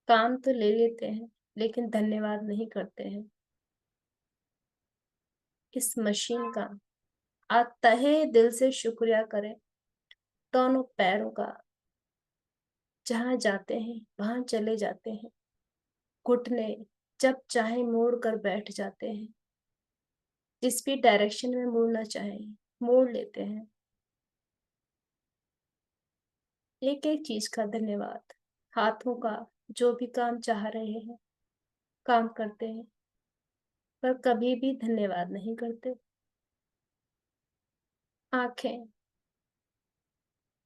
काम तो ले लेते हैं लेकिन धन्यवाद नहीं करते हैं। इस मशीन का आप तहे दिल से शुक्रिया करें। दोनों पैरों का, जहां जाते हैं वहां चले जाते हैं। घुटने जब चाहे मोड़ कर बैठ जाते हैं, जिस भी डायरेक्शन में मुड़ना चाहें मोड़ लेते हैं। एक एक चीज का धन्यवाद। हाथों का, जो भी काम चाह रहे हैं काम करते हैं, पर कभी भी धन्यवाद नहीं करते। आंखें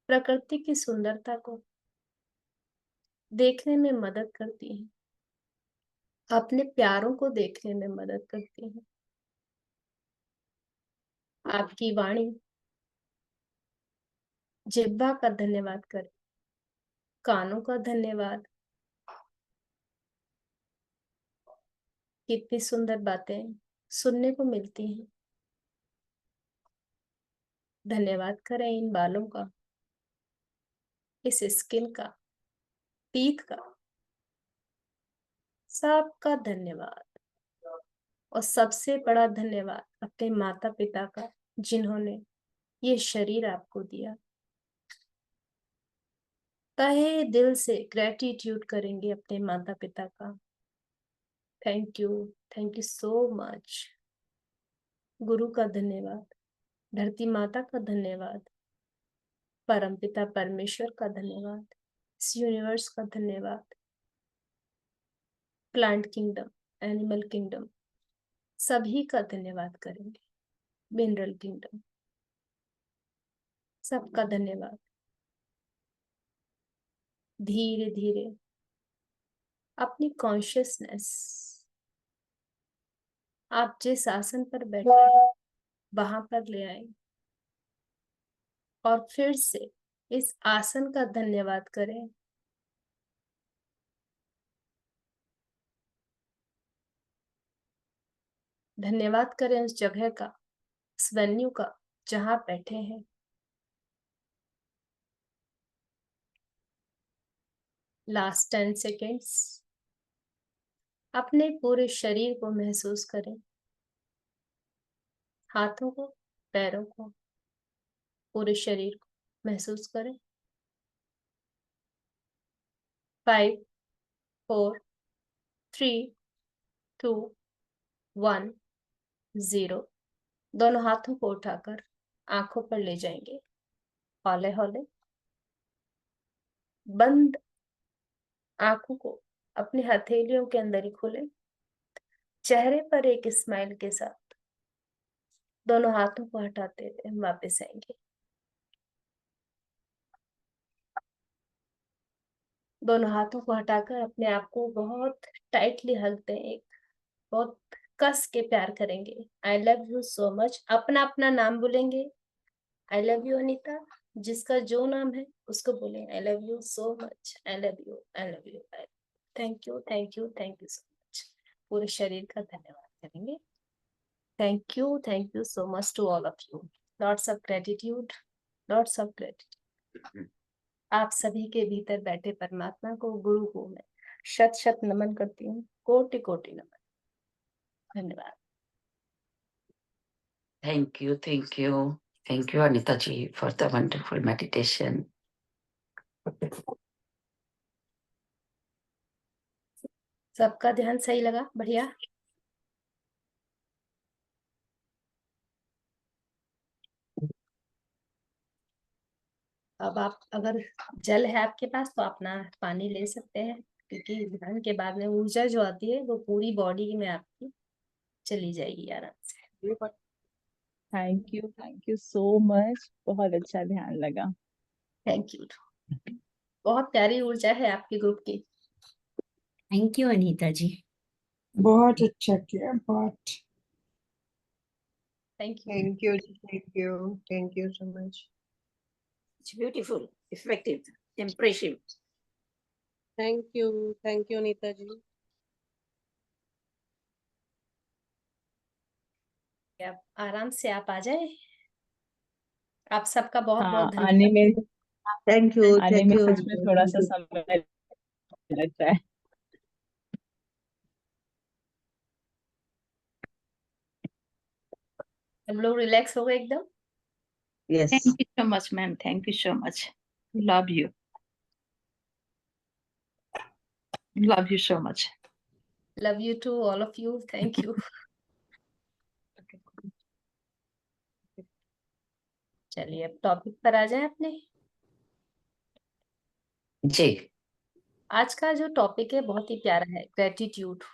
प्रकृति की सुंदरता को देखने में मदद करती हैं, अपने प्यारों को देखने में मदद करती हैं। आपकी वाणी, जिह्वा का धन्यवाद करें, कानों का धन्यवाद। कितनी सुंदर बातें सुनने को मिलती हैं। धन्यवाद करें इन बालों का, इस स्किन का, टीथ का, सबका धन्यवाद। और सबसे बड़ा धन्यवाद अपने माता पिता का, जिन्होंने ये शरीर आपको दिया। तहे दिल से ग्रेटिट्यूड करेंगे अपने माता पिता का। Thank you so much. गुरु का धन्यवाद, धरती माता का धन्यवाद, परमपिता परमेश्वर का धन्यवाद। इस यूनिवर्स का धन्यवाद, प्लांट किंगडम, एनिमल किंगडम, सभी का धन्यवाद करेंगे, मिनरल किंगडम, सबका धन्यवाद। धीरे धीरे अपनी कॉन्शियसनेस आप जिस आसन पर बैठे हैं वहां पर ले आए और फिर से इस आसन का धन्यवाद करें। धन्यवाद करें उस जगह का, उस वेन्यू का जहां बैठे हैं। लास्ट 10 सेकेंड्स अपने पूरे शरीर को महसूस करें, हाथों को, पैरों को, पूरे शरीर को महसूस करें। 5 4 3 2 1 0। दोनों हाथों को उठाकर आंखों पर ले जाएंगे, हौले हौले। बंद आंखों को अपनी हथेलियों के अंदर ही खोलें, चेहरे पर एक स्माइल के साथ दोनों हाथों को हटाते हुए हम वापस आएंगे। दोनों हाथों को हटाकर अपने आप को बहुत टाइटली हग दें, एक बहुत कस के प्यार करेंगे। आई लव यू सो मच, अपना अपना नाम बोलेंगे। आई लव यू अनीता, जिसका जो नाम है उसको बोलें I love you so much, I love you, I love you, thank you, thank you, thank you so much. पूरे शरीर का धन्यवाद करेंगे। Thank you so much to all of you. Lots of gratitude, lots of gratitude. आप सभी के भीतर बैठे परमात्मा को, गुरु को मैं शत शत नमन करती हूँ, कोटि कोटि नमन। धन्यवाद। Thank you, Anita ji, for the wonderful meditation. सबका ध्यान सही लगा? बढ़िया। अब आप अगर जल है आपके पास तो अपना पानी ले सकते हैं, क्योंकि ध्यान के बाद में ऊर्जा जो आती है वो पूरी बॉडी में आपकी चली जाएगी आराम से। थैंक यू सो मच, बहुत अच्छा ध्यान लगा। Thank you. बहुत प्यारी ऊर्जा है आपके ग्रुप की। थैंक यू अनीता जी, बहुत अच्छा किया, बहुत। Thank you. Thank you, thank you, thank you so much. it's beautiful, effective, impressive. Thank you, Anita ji. आप आराम से आप आ जाए। आप सबका बहुत हाँ, बहुत आने धन्यवाद। में Thank you, आने thank में you. सच में थोड़ा सा समय लगता है। हम लोग रिलैक्स हो गए एकदम। Yes. Thank you so much, ma'am. Thank you so much. Love you. Love you so much. Love you to all of you. Thank you. चलिए अब टॉपिक पर आ जाए अपने। जी, आज का जो टॉपिक है बहुत ही प्यारा है, ग्रेटिट्यूड।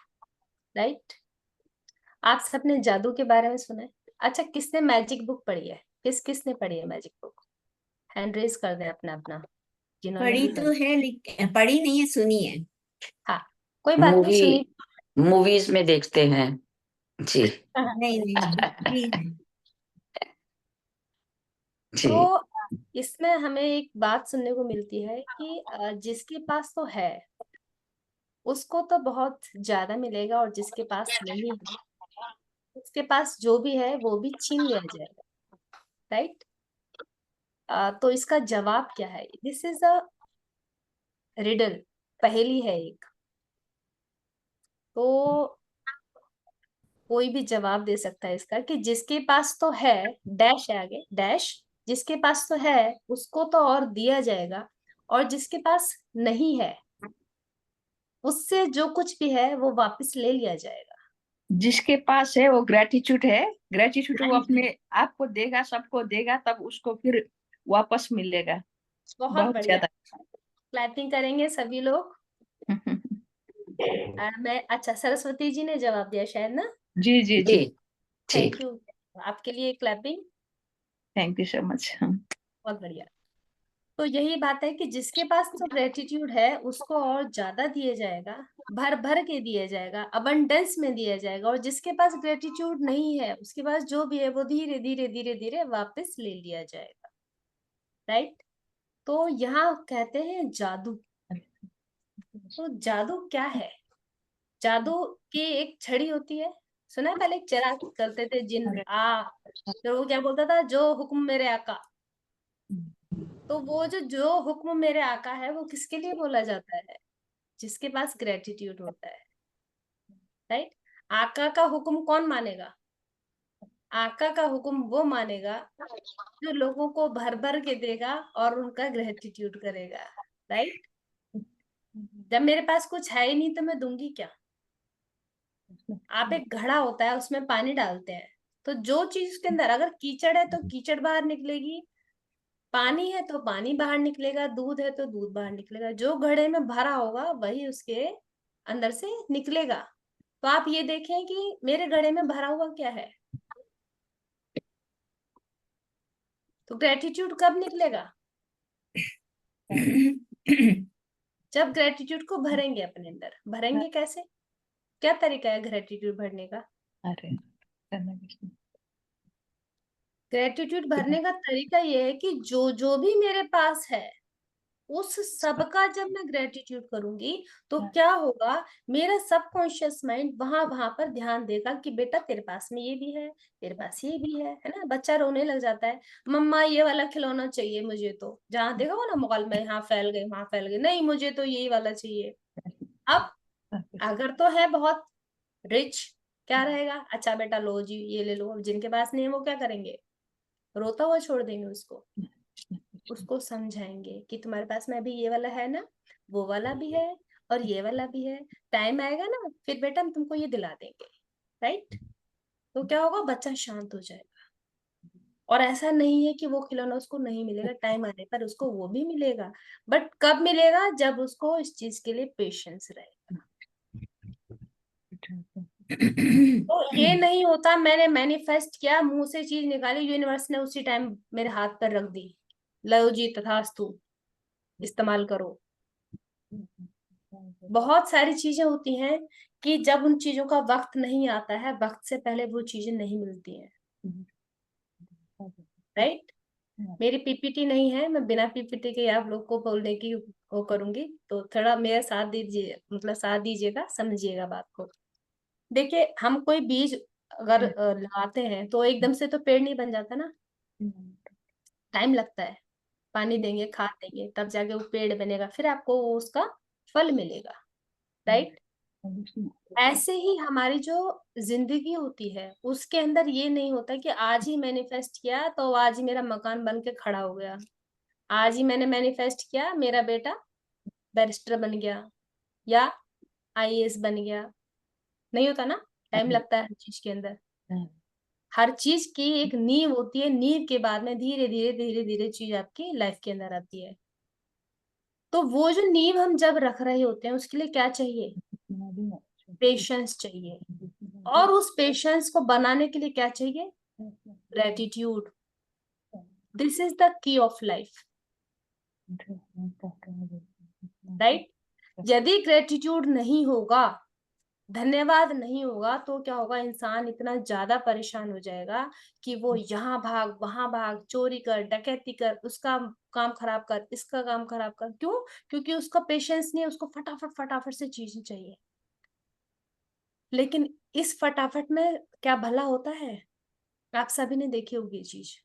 राइट। आप सबने जादू के बारे में सुना है? अच्छा, किसने मैजिक बुक पढ़ी है? किसने पढ़ी है मैजिक बुक? हैंड रेज कर दें अपना अपना, जिन्होंने पढ़ी भी तो है लेकिन पढ़ी नहीं है, सुनी है। हाँ, कोई बात नहीं, सुनी। मूवीज में देखते हैं जी। नहीं पढ़ी है। जी, तो इसमें हमें एक बात सुनने को मिलती है कि जिसके पास तो है उसको तो बहुत ज्यादा मिलेगा, और जिसके पास नहीं है उसके पास जो भी है वो भी छीन लिया जाएगा। राइट। तो इसका जवाब क्या है? दिस इज अ रिडल, पहेली है एक। तो कोई भी जवाब दे सकता है इसका कि जिसके पास तो है, डैश है आगे, डैश, जिसके पास तो है उसको तो और दिया जाएगा, और जिसके पास नहीं है उससे जो कुछ भी है वो वापस ले लिया जाएगा। जिसके पास है वो ग्रेटिट्यूड है, ग्रेटिट्यूड वो अपने आप को देगा, सबको देगा, तब उसको फिर वापस मिलेगा बहुत बहुत बढ़िया। ज्यादा। क्लैपिंग करेंगे सभी लोग। मैं अच्छा, सरस्वती जी ने जवाब दिया शायद ना। जी जी जी, जी जी थैंक यू, आपके लिए clapping. Thank you so much. बहुत बढ़िया। तो यही बात है कि जिसके पास तो ग्रेटिट्यूड है उसको और ज्यादा दिया जाएगा, भर भर के दिया जाएगा, अबंडेंस में दिया जाएगा। और जिसके पास ग्रेटिट्यूड नहीं है उसके पास जो भी है वो धीरे धीरे धीरे धीरे वापस ले लिया जाएगा। राइट। तो यहाँ कहते हैं जादू। तो जादू क्या है? जादू की एक छड़ी होती है, सुना है? पहले एक चिराग करते थे जिन तो वो क्या बोलता था, जो हुक्म मेरे आका। तो वो जो हुक्म मेरे आका है वो किसके लिए बोला जाता है? जिसके पास ग्रेटिट्यूड होता है। राइट। आका का हुक्म कौन मानेगा? आका का हुक्म वो मानेगा जो लोगों को भर भर के देगा और उनका ग्रेटिट्यूड करेगा। राइट। जब मेरे पास कुछ है ही नहीं तो मैं दूंगी क्या? आप एक घड़ा होता है उसमें पानी डालते हैं, तो जो चीज उसके अंदर, अगर कीचड़ है तो कीचड़ बाहर निकलेगी, पानी है तो पानी बाहर निकलेगा, दूध है तो दूध बाहर निकलेगा। जो घड़े में भरा होगा वही उसके अंदर से निकलेगा। तो आप ये देखें कि मेरे घड़े में भरा हुआ क्या है? तो ग्रेटिट्यूड कब निकलेगा? जब ग्रेटिट्यूड को भरेंगे अपने अंदर। भरेंगे कैसे? क्या तरीका है ग्रेटिट्यूड भरने का? अरे ग्रेटिट्यूड भरने का तरीका ये है कि जो भी मेरे पास है उस सबका जब मैं ग्रेटिट्यूड करूंगी तो क्या होगा, मेरा सबकॉन्शियस माइंड वहां वहां पर ध्यान देगा कि बेटा तेरे पास में ये भी है, तेरे पास ये भी है ना? बच्चा रोने लग जाता है, मम्मा ये वाला खिलौना चाहिए मुझे। तो जहाँ देखा हो ना मॉल में, यहाँ फैल गए वहां फैल गए, नहीं मुझे तो यही वाला चाहिए। अब अगर तो है बहुत रिच, क्या रहेगा, अच्छा बेटा लो जी ये ले लो। अब जिनके पास नहीं है वो क्या करेंगे? रोता हुआ छोड़ देंगे उसको। उसको समझाएंगे कि तुम्हारे पास में अभी ये वाला है ना, वो वाला भी है और ये वाला भी है, टाइम आएगा ना फिर बेटा हम तुमको ये दिला देंगे। राइट। तो क्या होगा, बच्चा शांत हो जाएगा। और ऐसा नहीं है कि वो खिलौना उसको नहीं मिलेगा, टाइम आने पर उसको वो भी मिलेगा। बट कब मिलेगा? जब उसको इस चीज के लिए पेशेंस रहे। तो ये नहीं होता मैंने मैनिफेस्ट किया, मुंह से चीज निकाली, यूनिवर्स ने उसी टाइम मेरे हाथ पर रख दी, लो जी तथास्तु इस्तेमाल करो। बहुत सारी चीजें होती हैं कि जब उन चीजों का वक्त नहीं आता है, वक्त से पहले वो चीजें नहीं मिलती हैं। राइट। मेरी पीपीटी नहीं है, मैं बिना पीपीटी के आप लोग को बोलने की वो करूंगी, तो थोड़ा मेरा साथ दीजिए, मतलब साथ दीजिएगा, समझिएगा बात को। देखिए हम कोई बीज अगर लगाते हैं तो एकदम से तो पेड़ नहीं बन जाता ना, टाइम लगता है। पानी देंगे, खाद देंगे, तब जाके वो पेड़ बनेगा, फिर आपको वो उसका फल मिलेगा। राइट। ऐसे ही हमारी जो जिंदगी होती है उसके अंदर ये नहीं होता कि आज ही मैनिफेस्ट किया तो आज ही मेरा मकान बन के खड़ा हो गया, आज ही मैंने मैनिफेस्ट किया मेरा बेटा बैरिस्टर बन गया या आईएएस बन गया। नहीं होता ना, टाइम लगता है हर चीज के अंदर। हर चीज की एक नींव होती है, नींव के बाद में धीरे धीरे धीरे धीरे चीज आपकी लाइफ के अंदर आती है। तो वो जो नींव हम जब रख रहे होते हैं उसके लिए क्या चाहिए? पेशेंस चाहिए। और उस पेशेंस को बनाने के लिए क्या चाहिए? Gratitude. This is the key of life. Right. यदि ग्रेटिट्यूड नहीं होगा, धन्यवाद नहीं होगा, तो क्या होगा, इंसान इतना ज्यादा परेशान हो जाएगा कि वो यहाँ भाग वहां भाग, चोरी कर, डकैती कर, उसका काम खराब कर, इसका काम खराब कर। क्यों? क्योंकि उसका पेशेंस नहीं है, उसको फटाफट फटाफट से चीजें चाहिए। लेकिन इस फटाफट में क्या भला होता है? आप सभी ने देखी होगी ये चीज,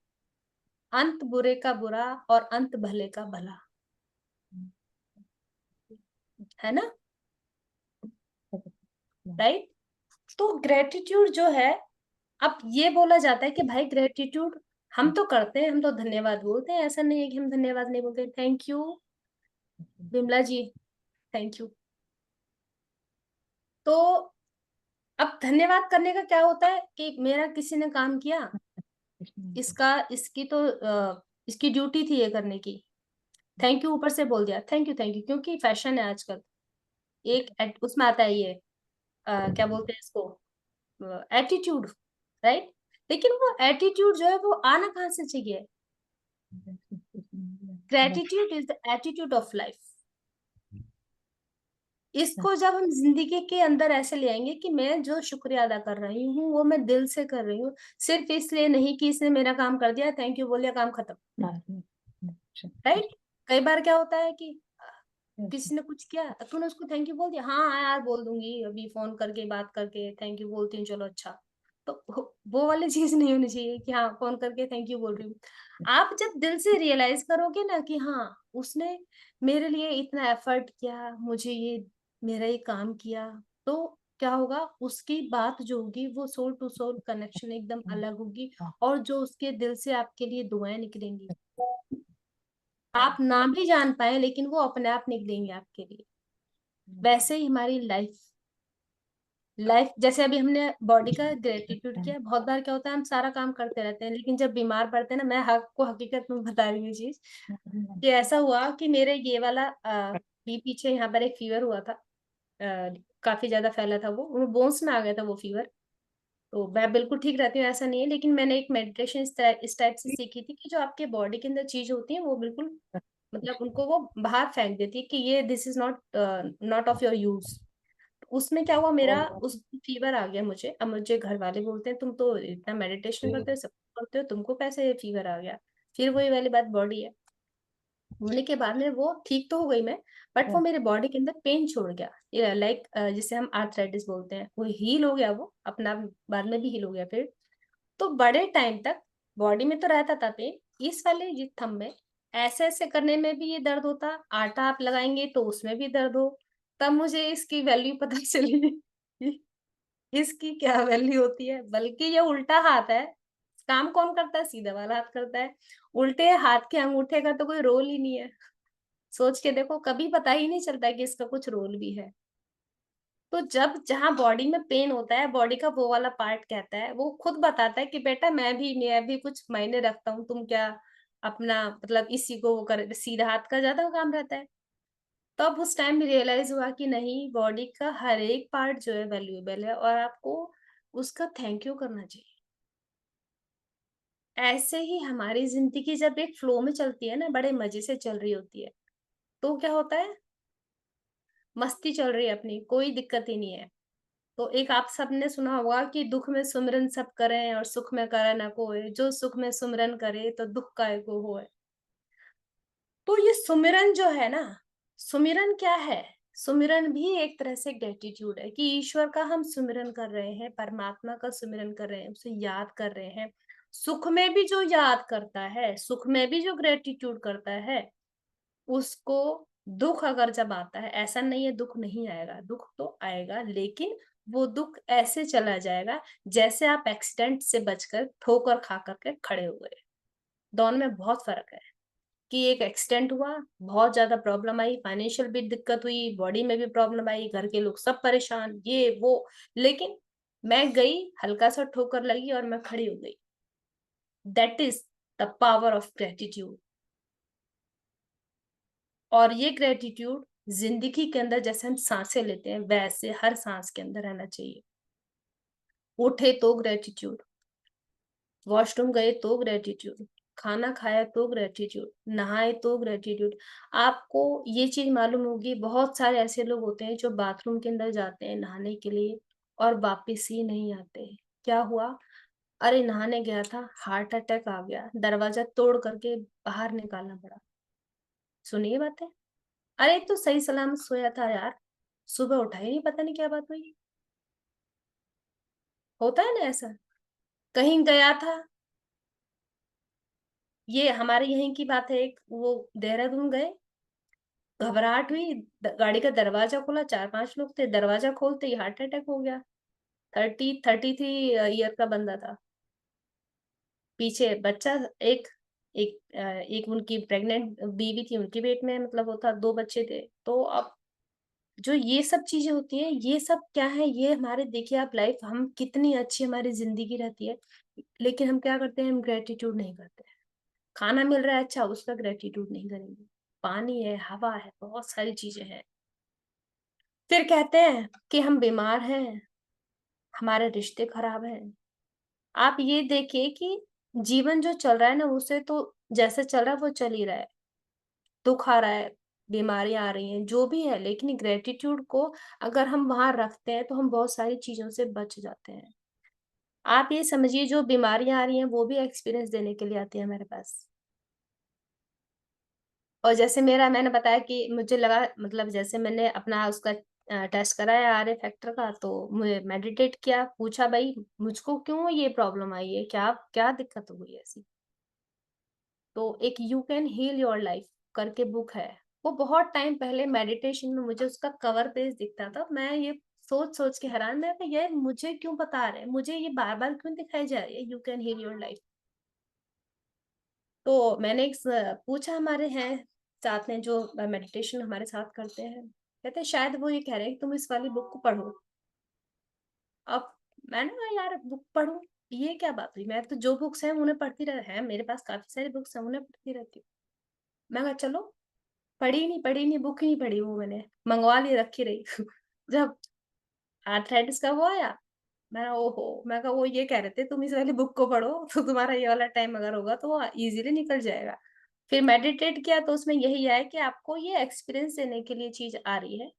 अंत बुरे का बुरा और अंत भले का भला, है ना? राइट। तो ग्रेटिट्यूड जो है, अब ये बोला जाता है कि भाई ग्रेटिट्यूड हम तो करते हैं, हम तो धन्यवाद बोलते हैं, ऐसा नहीं है कि हम धन्यवाद नहीं बोलते। Thank you Bimla ji, thank you. तो अब धन्यवाद करने का क्या होता है कि मेरा किसी ने काम किया, इसका इसकी तो इसकी ड्यूटी थी ये करने की, थैंक यू ऊपर से बोल दिया, थैंक यू, क्योंकि फैशन है आजकल। उसमें आता है ये क्या बोलते हैं इसको, एटीट्यूड, राइट। लेकिन वो एटीट्यूड जो है वो आना कहाँ से चाहिए? Gratitude is the attitude of life. इसको जब हम जिंदगी के अंदर ऐसे ले आएंगे कि मैं जो शुक्रिया अदा कर रही हूँ वो मैं दिल से कर रही हूँ, सिर्फ इसलिए नहीं कि इसने मेरा काम कर दिया, थैंक यू बोलिए, काम खत्म, राइट। कई बार क्या होता है कि किसी ने कुछ किया, तूने उसको थैंक यू बोल दिया, हाँ हाँ यार बोल दूंगी, अभी फोन करके बात करके थैंक यू बोलती हूँ, चलो अच्छा। तो वो वाली चीज नहीं होनी चाहिए कि हाँ फोन करके थैंक यू बोल रही हूँ। आप जब दिल से रियलाइज करोगे ना कि हाँ उसने मेरे लिए इतना एफर्ट किया, मुझे ये मेरा ये काम किया, तो क्या होगा, उसकी बात जो होगी वो सोल टू सोल कनेक्शन एकदम अलग होगी, और जो उसके दिल से आपके लिए दुआएं निकलेंगी, आप ना भी जान पाए लेकिन वो अपने आप निकलेंगे आपके लिए। वैसे ही हमारी लाइफ जैसे अभी हमने बॉडी का ग्रेटिट्यूड किया, बहुत बार क्या होता है हम सारा काम करते रहते हैं, लेकिन जब बीमार पड़ते हैं ना, मैं को हकीकत में बता रही हूँ चीज कि ऐसा हुआ कि मेरे ये वाला भी पीछे यहाँ पर एक फीवर हुआ था, काफी ज्यादा फैला था, वो बोन्स में आ गया था वो फीवर। तो मैं बिल्कुल ठीक रहती हूँ ऐसा नहीं है, लेकिन मैंने एक मेडिटेशन इस टाइप से सीखी थी कि जो आपके बॉडी के अंदर चीज होती है वो बिल्कुल मतलब उनको वो बाहर फेंक देती है कि ये this is not of your use. उसमें क्या हुआ, मेरा उस फीवर आ गया मुझे। अब मुझे घर वाले बोलते हैं तुम तो इतना मेडिटेशन करते हो, सब करते हो, तुमको कैसे फीवर आ गया? फिर वही वाली बात, बॉडी है। होने के बाद में वो ठीक तो हो गई मैं, बट वो मेरे बॉडी के अंदर पेन छोड़ गया, लाइक जिसे हम आर्थराइटिस बोलते हैं, वो हील हो गया, वो अपना आप बाद में भी हील हो गया फिर। तो बड़े टाइम तक बॉडी में तो रहता था पेन, इस वाले ये थंब में ऐसे ऐसे करने में भी ये दर्द होता, आटा आप लगाएंगे तो उसमें भी दर्द हो। तब मुझे इसकी वैल्यू पता चली कि इसकी क्या वैल्यू होती है। बल्कि ये उल्टा हाथ है, काम कौन करता है? सीधा वाला हाथ करता है। उल्टे हाथ के अंगूठे का तो कोई रोल ही नहीं है। सोच के देखो, कभी पता ही नहीं चलता है कि इसका कुछ रोल भी है। तो जब जहाँ बॉडी में पेन होता है, बॉडी का वो वाला पार्ट कहता है, वो खुद बताता है कि बेटा मैं भी कुछ मायने रखता हूँ, तुम क्या अपना मतलब इसी को वो कर, सीधा हाथ का ज्यादा काम रहता है। तब उस टाइम में रियलाइज हुआ कि नहीं, बॉडी का हर एक पार्ट जो है वैल्यूएबल है और आपको उसका थैंक यू करना चाहिए। ऐसे ही हमारी जिंदगी जब एक फ्लो में चलती है ना, बड़े मजे से चल रही होती है, तो क्या होता है, मस्ती चल रही है अपनी, कोई दिक्कत ही नहीं है। तो एक आप सबने सुना होगा कि दुख में सुमिरन सब करें और सुख में करे न कोय, जो सुख में सुमिरन करे तो दुख काय को होए। तो ये सुमिरन जो है ना, सुमिरन क्या है? सुमिरन भी एक तरह से ग्रेटिट्यूड है कि ईश्वर का हम सुमिरन कर रहे हैं, परमात्मा का सुमिरन कर रहे हैं, उसे याद कर रहे हैं। सुख में भी जो याद करता है, सुख में भी जो ग्रेटिट्यूड करता है, उसको दुख अगर जब आता है, ऐसा नहीं है दुख नहीं आएगा, दुख तो आएगा, लेकिन वो दुख ऐसे चला जाएगा जैसे आप एक्सीडेंट से बचकर ठोकर खा करके खड़े हो गए। दोनों में बहुत फर्क है कि एक एक्सीडेंट हुआ, बहुत ज्यादा प्रॉब्लम आई, फाइनेंशियल भी दिक्कत हुई, बॉडी में भी प्रॉब्लम आई, घर के लोग सब परेशान, ये वो, लेकिन मैं गई, हल्का सा ठोकर लगी और मैं खड़ी हो गई। That is the power of gratitude. और ये ग्रेटिट्यूड जिंदगी के अंदर जैसे हम सांसें लेते हैं वैसे हर सांस के अंदर रहना चाहिए। उठे तो ग्रेटिट्यूड, वॉशरूम गए तो ग्रेटिट्यूड, खाना खाया तो ग्रेटिट्यूड, नहाए तो ग्रेटिट्यूड। आपको ये चीज मालूम होगी, बहुत सारे ऐसे लोग होते हैं जो बाथरूम के अंदर जाते हैं नहाने के लिए और वापिस ही नहीं आते। क्या हुआ? अरे नहाने गया था, हार्ट अटैक आ गया, दरवाजा तोड़ करके बाहर निकालना पड़ा। सुनिए बातें। अरे तो सही सलामत सोया था यार, सुबह उठा ही नहीं, पता नहीं क्या बात हुई। होता है ना ऐसा। कहीं गया था, ये हमारे यहीं की बात है, एक वो देहरादून गए, घबराहट हुई, गाड़ी का दरवाजा खोला, 4-5 लोग थे, दरवाजा खोलते ही हार्ट अटैक हो गया। 33 ईयर का बंदा था, पीछे बच्चा, एक एक उनकी प्रेग्नेंट बीवी थी, उनके पेट में मतलब वो था, 2 बच्चे थे। तो अब जो ये सब चीजें होती है, ये सब क्या है, ये हमारे, देखिए आप लाइफ, हम कितनी अच्छी हमारी जिंदगी रहती है, लेकिन हम क्या करते हैं, हम ग्रेटिट्यूड नहीं करते हैं। खाना मिल रहा है अच्छा, उसका ग्रेटिट्यूड नहीं करेंगे। पानी है, हवा है, बहुत सारी चीजें हैं। फिर कहते हैं कि हम बीमार हैं, हमारे रिश्ते खराब हैं। आप ये देखिए कि जीवन जो चल रहा है ना, उसे तो जैसे चल रहा है वो चल ही रहा है। दुख आ रहा है, बीमारियां आ रही हैं, जो भी है, लेकिन ग्रेटिट्यूड को अगर हम वहां रखते हैं तो हम बहुत सारी चीजों से बच जाते हैं। आप ये समझिए, जो बीमारियां आ रही हैं वो भी एक्सपीरियंस देने के लिए आती है हमारे पास। और जैसे मैंने बताया कि मुझे लगा, मतलब जैसे मैंने अपना उसका टेस्ट कराया आर ए फैक्टर का, तो मुझे मेडिटेट किया, पूछा भाई मुझको क्यों ये प्रॉब्लम आई है, क्या क्या दिक्कत हुई ऐसी। तो एक you can heal your life करके बुक है, वो बहुत टाइम पहले मेडिटेशन में मुझे उसका कवर पेज दिखता था। मैं ये सोच सोच के हैरान, मैं कि ये मुझे क्यों बता रहे हैं, मुझे ये बार बार क्यों दिखाई जा रही है you can heal your life. तो मैंने पूछा, हमारे हैं साथ में जो मेडिटेशन हमारे साथ करते हैं, कहते हैं शायद वो ये कह रहे हैं कि तुम इस वाली बुक को पढ़ो। अब मैंने कहा यार बुक पढ़ूं, ये क्या बात हुई, मैं तो जो बुक्स हैं उन्हें पढ़ती रह है, मेरे पास काफी सारी बुक्स हैं उन्हें पढ़ती रहती हूँ। मैं कहा चलो, पढ़ी नहीं बुक ही नहीं पढ़ी, वो मैंने मंगवा ली, रखी रही। जब आर्थराइटिस का वो आया, मैं ओहो, मैं कहा वो ये कह रहे थे तुम इस वाली बुक को पढ़ो तो तुम्हारा ये वाला टाइम अगर होगा तो वो इजीली निकल जाएगा। फिर मेडिटेट किया तो उसमें यही आया कि आपको ये एक्सपीरियंस देने के लिए चीज आ रही है।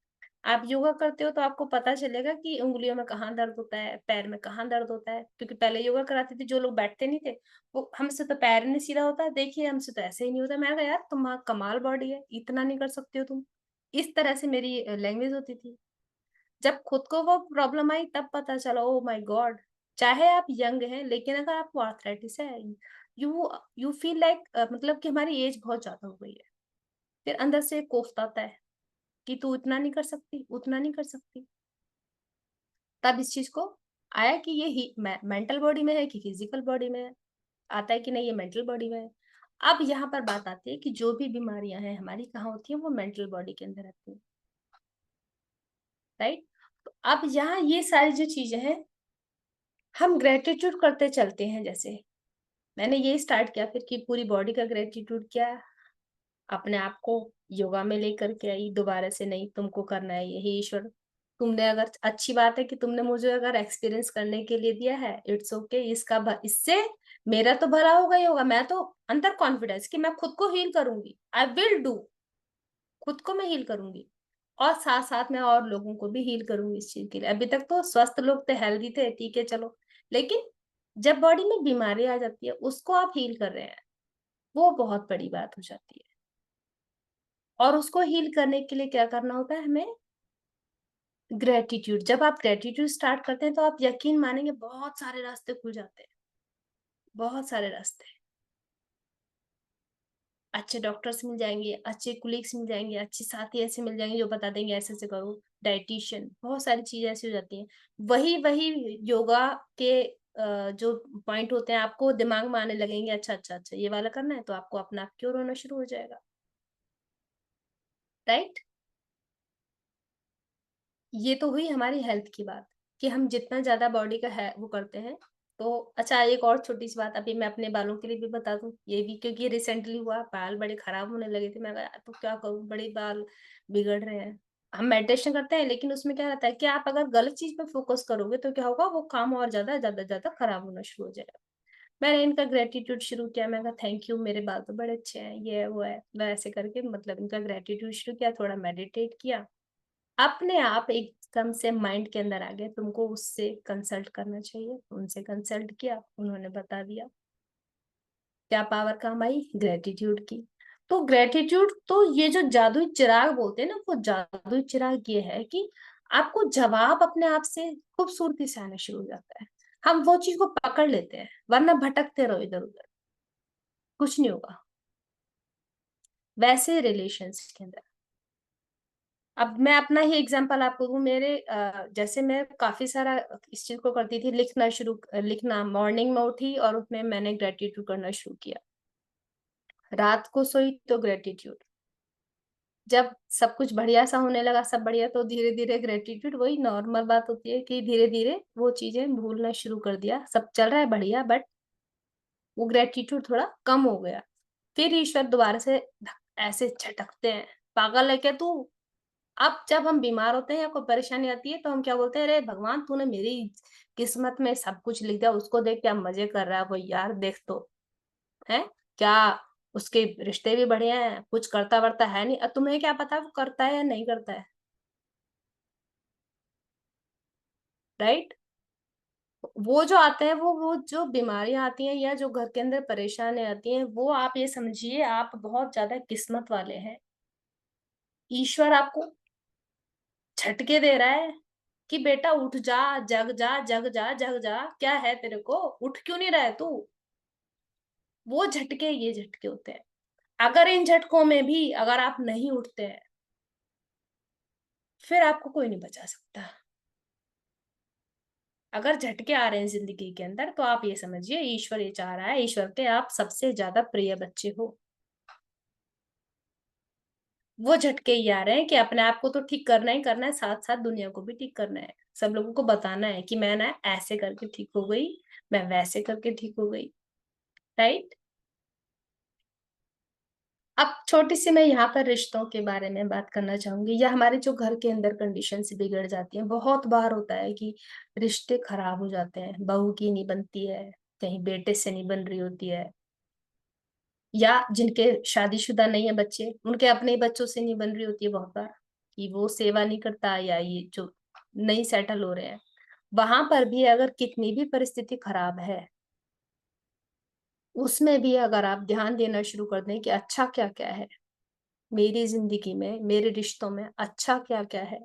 आप योगा करते हो तो आपको पता चलेगा कि उंगलियों में कहाँ दर्द होता है, पैर में कहाँ दर्द होता है, क्योंकि पहले योगा कराते थे जो लोग बैठते नहीं थे, वो हमसे तो पैर नहीं सीधा होता, देखिए हमसे तो ऐसे ही नहीं होता। मैंने कहा यार तुम्हारा कमाल बॉडी है, इतना नहीं कर सकते हो तुम। इस तरह से मेरी लैंग्वेज होती थी। जब खुद को वो प्रॉब्लम आई तब पता चला, ओ माय गॉड, चाहे आप यंग हैं लेकिन अगर आपको आर्थराइटिस है, यू फील लाइक, मतलब कि हमारी एज बहुत ज्यादा हो गई है। फिर अंदर से एक कोफ्त आता है कि तू इतना नहीं कर सकती, उतना नहीं कर सकती। तब इस चीज को आया कि ये ही मेंटल बॉडी में है कि फिजिकल बॉडी में है। आता है कि नहीं ये मेंटल बॉडी में है। अब यहाँ पर बात आती है कि जो भी बीमारियां हैं हमारी कहाँ होती है, वो मेंटल बॉडी के अंदर आती है, राइट। तो अब यहाँ ये सारी जो चीजें हैं, हम ग्रेटिट्यूड करते चलते हैं। जैसे मैंने ये स्टार्ट किया, फिर कि पूरी बॉडी का ग्रेटिट्यूड किया, अपने आप को योगा में लेकर के आई दोबारा से, नहीं तुमको करना है यही ईश्वर, तुमने अगर, अच्छी बात है कि तुमने मुझे अगर एक्सपीरियंस करने के लिए दिया है, इट्स ओके, इससे मेरा तो भला होगा ही होगा। मैं तो अंदर कॉन्फिडेंस कि मैं खुद को हील करूंगी, आई विल डू, खुद को मैं हील करूंगी और साथ साथ में और लोगों को भी हील करूंगी इस चीज के लिए। अभी तक तो स्वस्थ लोग थे, हेल्दी थे, ठीक है चलो, लेकिन जब बॉडी में बीमारी आ जाती है उसको आप हील कर रहे हैं, वो बहुत बड़ी बात हो जाती है। और उसको हील करने के लिए क्या करना होता है हमें, ग्रेटिट्यूड। जब आप ग्रेटिट्यूड स्टार्ट करते हैं तो आप यकीन मानेंगे बहुत सारे रास्ते खुल जाते हैं, बहुत सारे रास्ते। अच्छे डॉक्टर्स मिल जाएंगे, अच्छे कुलीग्स मिल जाएंगे, अच्छे साथी ऐसे मिल जाएंगे जो बता देंगे ऐसे ऐसे करो, डाइटिशियन, बहुत सारी चीजें ऐसी हो जाती हैं। वही वही योगा के जो पॉइंट होते हैं आपको दिमाग में आने लगेंगे, अच्छा अच्छा अच्छा ये वाला करना है, तो आपको अपना आप क्योर होना शुरू हो जाएगा, राइट। ये तो हुई हमारी हेल्थ की बात, कि हम जितना ज्यादा बॉडी का है वो करते हैं। तो अच्छा, एक और छोटी सी बात अभी मैं अपने बालों के लिए भी बता दूं, ये भी क्योंकि रिसेंटली हुआ, बाल बड़े खराब होने लगे थे। मैं कहा तो क्या करूं, बड़े बाल बिगड़ रहे हैं। हम मेडिटेशन करते हैं लेकिन उसमें क्या रहता है कि आप अगर गलत चीज पे फोकस करोगे तो क्या होगा, वो काम और ज्यादा ज्यादा ज्यादा खराब होना शुरू हो जाएगा। मैंने इनका ग्रेटिट्यूड शुरू किया, मैं कहा थैंक यू, मेरे बाल तो बड़े अच्छे हैं, ये है वो है, मैं ऐसे करके मतलब इनका ग्रेटिट्यूड शुरू किया, थोड़ा मेडिटेट किया, अपने आप एकदम से माइंड के अंदर आ गया तुमको उससे कंसल्ट करना चाहिए। उनसे कंसल्ट किया, उन्होंने बता दिया क्या पावर काम आई, ग्रेटिट्यूड की। तो ग्रेटिट्यूड, तो ये जो जादुई चिराग बोलते हैं ना, वो जादुई चिराग ये है कि आपको जवाब अपने आप से खूबसूरती से आना शुरू हो जाता है। हम वो चीज को पकड़ लेते हैं, वरना भटकते रहो इधर उधर, कुछ नहीं होगा। वैसे रिलेशंस के अंदर, अब मैं अपना ही एग्जांपल आपको दूं, मेरे जैसे मैं काफी सारा इस चीज को करती थी, लिखना, मॉर्निंग में उठी और उसमें मैंने ग्रेटिट्यूड करना शुरू किया, रात को सोई तो ग्रेटिट्यूड, जब सब कुछ बढ़िया सा होने लगा, सब बढ़िया, तो धीरे धीरे ग्रेटिट्यूड, वही नॉर्मल बात होती है कि धीरे धीरे वो चीजें भूलना शुरू कर दिया, सब चल रहा है बढ़िया, बट वो ग्रेटिट्यूड थोड़ा कम हो गया। फिर ईश्वर दोबारा से ऐसे झटकते हैं, पागल है क्या तू। अब जब हम बीमार होते हैं या कोई परेशानी आती है तो हम क्या बोलते हैं, अरे भगवान तूने मेरी किस्मत में सब कुछ लिख दिया, उसको देख क्या मजे कर रहा है वो, यार देख तो, है क्या, उसके रिश्ते भी बढ़िया हैं, कुछ करता वर्ता है नहीं। अब तुम्हें क्या पता वो करता है या नहीं करता है, राइट। वो जो आते हैं, वो जो बीमारियां आती हैं या जो घर के अंदर परेशानी आती हैं, वो आप ये समझिए आप बहुत ज्यादा किस्मत वाले हैं। ईश्वर आपको झटके दे रहा है कि बेटा उठ जा, जग जा, जग जा, जग जा, क्या है तेरे को, उठ क्यों नहीं रहा है तू। वो झटके, ये झटके होते हैं। अगर इन झटकों में भी अगर आप नहीं उठते हैं, फिर आपको कोई नहीं बचा सकता। अगर झटके आ रहे हैं जिंदगी के अंदर, तो आप ये समझिए ईश्वर ये चाह रहा है, ईश्वर के आप सबसे ज्यादा प्रिय बच्चे हो। वो झटके ये आ रहे हैं कि अपने आप को तो ठीक करना ही करना है, साथ साथ दुनिया को भी ठीक करना है। सब लोगों को बताना है कि मैं ना ऐसे करके ठीक हो गई, मैं वैसे करके ठीक हो गई, राइट। अब छोटी सी मैं यहाँ पर रिश्तों के बारे में बात करना चाहूंगी, या हमारे जो घर के अंदर कंडीशन से बिगड़ जाती हैं। बहुत बार होता है कि रिश्ते खराब हो जाते हैं, बहू की नहीं बनती है, कहीं बेटे से नहीं बन रही होती है, या जिनके शादीशुदा नहीं है बच्चे, उनके अपने ही बच्चों से नहीं बन रही होती है बहुत बार, कि वो सेवा नहीं करता, या ये जो नहीं सेटल हो रहे हैं। वहां पर भी अगर कितनी भी परिस्थिति खराब है, उसमें भी अगर आप ध्यान देना शुरू कर दें कि अच्छा क्या क्या है मेरी जिंदगी में, मेरे रिश्तों में अच्छा क्या क्या है,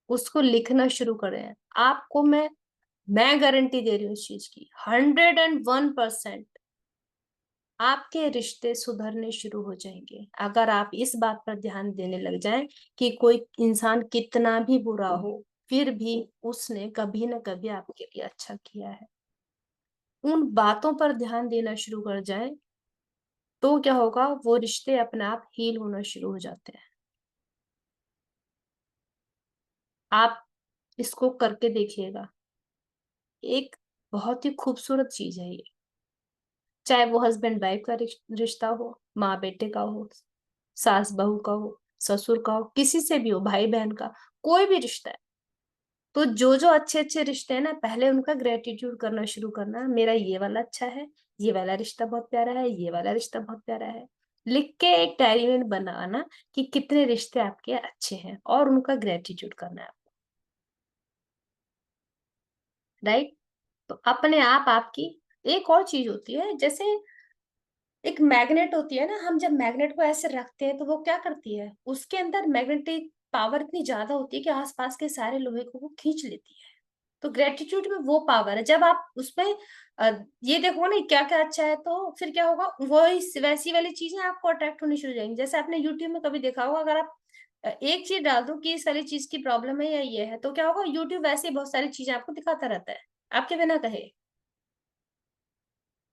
उसको लिखना शुरू करें, आपको मैं गारंटी दे रही हूँ इस चीज की, 101% आपके रिश्ते सुधरने शुरू हो जाएंगे। अगर आप इस बात पर ध्यान देने लग जाएं कि कोई इंसान कितना भी बुरा हो, फिर भी उसने कभी ना कभी आपके लिए अच्छा किया है, उन बातों पर ध्यान देना शुरू कर जाएं, तो क्या होगा, वो रिश्ते अपने आप हील होना शुरू हो जाते हैं। आप इसको करके देखिएगा, एक बहुत ही खूबसूरत चीज है ये। चाहे वो हस्बैंड वाइफ का रिश्ता हो, माँ बेटे का हो, सास बहू का हो, ससुर का हो, किसी से भी हो, भाई बहन का, कोई भी रिश्ता है। तो जो जो अच्छे अच्छे रिश्ते हैं ना, पहले उनका ग्रेटिट्यूड करना शुरू करना, मेरा ये वाला अच्छा है, ये वाला रिश्ता बहुत प्यारा है, ये वाला रिश्ता बहुत प्यारा है। लिख के एक डायरी में बनाना कि कितने रिश्ते आपके अच्छे हैं, और उनका ग्रेटिट्यूड करना है, राइट। तो अपने आप आपकी एक और चीज होती है, जैसे एक मैग्नेट होती है ना, हम जब मैग्नेट को ऐसे रखते हैं तो वो क्या करती है, उसके अंदर मैग्नेटिक पावर इतनी ज्यादा होती है कि आसपास के सारे लोहे को वो खींच लेती है। तो ग्रेटिट्यूड में वो पावर है, जब आप उसमें ये देखो ना क्या क्या अच्छा है, तो फिर क्या होगा, वही वैसी वाली चीजें आपको अट्रैक्ट होनी शुरू हो जाएंगी। जैसे आपने यूट्यूब में कभी देखा होगा, अगर आप एक चीज डाल दो कि इस वाली चीज की प्रॉब्लम है या ये है, तो क्या होगा, यूट्यूब वैसे ही बहुत सारी चीजें आपको दिखाता रहता है, आपके बिना कहे।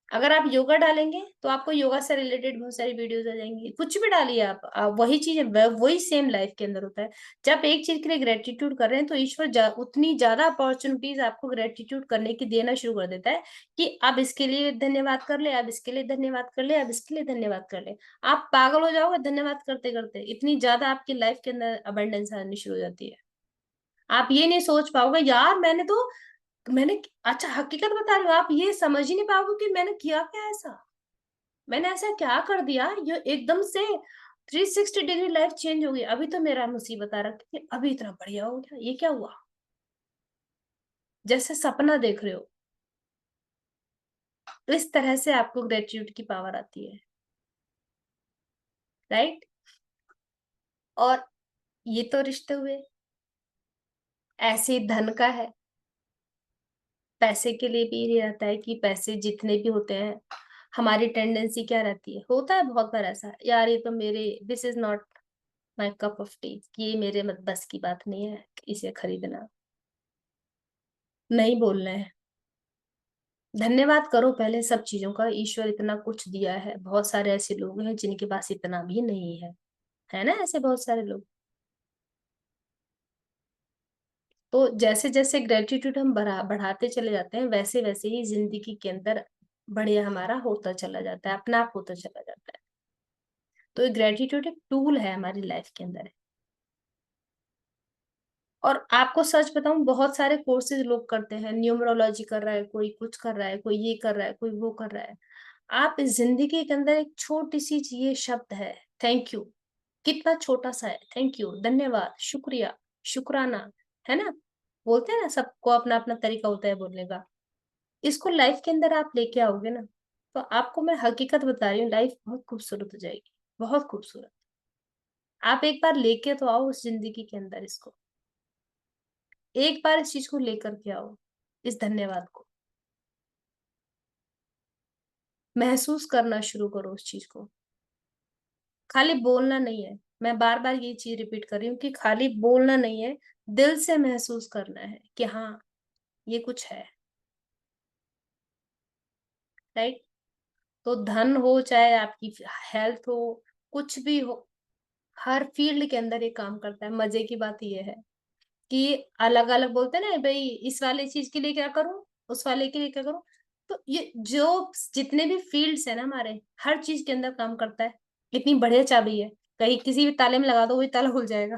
अगर आप योगा डालेंगे तो आपको योगा से रिलेटेड बहुत सारी वीडियोस आ जाएंगी, कुछ भी डालिए आप वही चीज, वही सेम लाइफ के अंदर होता है। जब एक चीज के लिए ग्रेटिट्यूड कर रहे हैं, तो ईश्वर उतनी ज्यादा अपॉर्चुनिटीज आपको ग्रेटिट्यूड करने की देना शुरू कर देता है, कि अब इसके लिए धन्यवाद कर ले, अब इसके लिए धन्यवाद कर ले, अब इसके लिए धन्यवाद कर ले। आप पागल हो जाओगे धन्यवाद करते करते, इतनी ज्यादा आपकी लाइफ के अंदर अबंडेंस आनी शुरू हो जाती है। आप ये नहीं सोच पाओगे, यार मैंने अच्छा हकीकत बता रही हूँ, आप ये समझ ही नहीं पाओगे कि मैंने किया क्या ऐसा, मैंने ऐसा क्या कर दिया, ये एकदम से 360 डिग्री लाइफ चेंज हो गई। अभी तो मेरा मुसीबत आ रखी थी, अभी इतना बढ़िया हो गया, ये क्या हुआ, जैसे सपना देख रहे हो। तो इस तरह से आपको ग्रेटिट्यूड की पावर आती है, राइट। और ये तो रिश्ते हुए, ऐसे ही धन का है। पैसे के लिए भी ये रहता है कि पैसे जितने भी होते हैं, हमारी टेंडेंसी क्या रहती है, होता है बहुत बार ऐसा, यार ये तो मेरे, this is not my cup of T, ये मेरे मत बस की बात नहीं है इसे खरीदना, नहीं बोलना है। धन्यवाद करो पहले सब चीजों का, ईश्वर इतना कुछ दिया है, बहुत सारे ऐसे लोग हैं जिनके पास इतना भी नहीं है ना, ऐसे बहुत सारे लोग। तो जैसे जैसे ग्रेटिट्यूड हम बढ़ाते चले जाते हैं, वैसे वैसे ही जिंदगी के अंदर बढ़िया हमारा होता चला जाता है, अपना आप होता चला जाता है। तो ग्रेटिट्यूड एक टूल है हमारी लाइफ के अंदर। और आपको सच बताऊं, बहुत सारे कोर्सेज लोग करते हैं, न्यूमरोलॉजी कर रहा है कोई, कुछ कर रहा है कोई, ये कर रहा है कोई, वो कर रहा है। आप इस जिंदगी के अंदर एक छोटी सी ये शब्द है थैंक यू, कितना छोटा सा है, थैंक यू, धन्यवाद, शुक्रिया, शुक्राना, है ना। बोलते हैं ना, सबको अपना अपना तरीका होता है बोलने का। इसको लाइफ के अंदर आप लेके आओगे ना, तो आपको मैं हकीकत बता रही हूँ, लाइफ बहुत खूबसूरत हो जाएगी, बहुत खूबसूरत। आप एक बार लेके तो आओ उस जिंदगी के अंदर इसको, एक बार इस चीज को लेकर के आओ, इस धन्यवाद को महसूस करना शुरू करो उस चीज को। खाली बोलना नहीं है, मैं बार बार ये चीज रिपीट कर रही हूँ कि खाली बोलना नहीं है, दिल से महसूस करना है कि हाँ ये कुछ है। राइट। तो धन हो चाहे आपकी हेल्थ हो, कुछ भी हो, हर फील्ड के अंदर ये काम करता है। मजे की बात ये है कि अलग अलग बोलते हैं ना भाई, इस वाले चीज के लिए क्या करूं, उस वाले के लिए क्या करूं। तो ये जो जितने भी फील्ड्स है ना हमारे, हर चीज के अंदर काम करता है। इतनी बढ़िया चाबी है, कहीं किसी भी ताले में लगा दो वही ताला खुल जाएगा।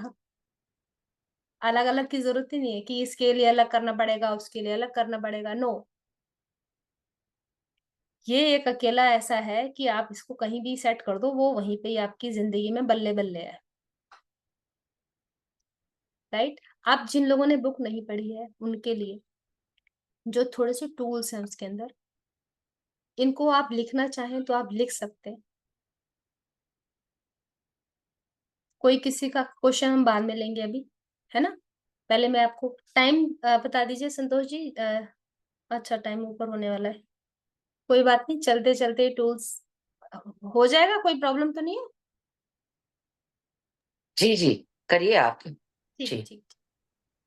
अलग अलग की जरूरत ही नहीं है कि इसके लिए अलग करना पड़ेगा, उसके लिए अलग करना पड़ेगा। नो, ये एक अकेला ऐसा है कि आप इसको कहीं भी सेट कर दो, वो वहीं पे ही आपकी जिंदगी में बल्ले बल्ले है। राइट। आप जिन लोगों ने बुक नहीं पढ़ी है उनके लिए जो थोड़े से टूल्स हैं उसके अंदर, इनको आप लिखना चाहें तो आप लिख सकते हैं। कोई किसी का क्वेश्चन हम बाद में लेंगे अभी, है ना। पहले मैं आपको टाइम बता दीजिए संतोष जी। अच्छा, टाइम ऊपर होने वाला है, कोई बात नहीं, चलते चलते टूल्स हो जाएगा, कोई प्रॉब्लम तो नहीं है। जी जी, करिए आप। ठीक है, जी, ठीक।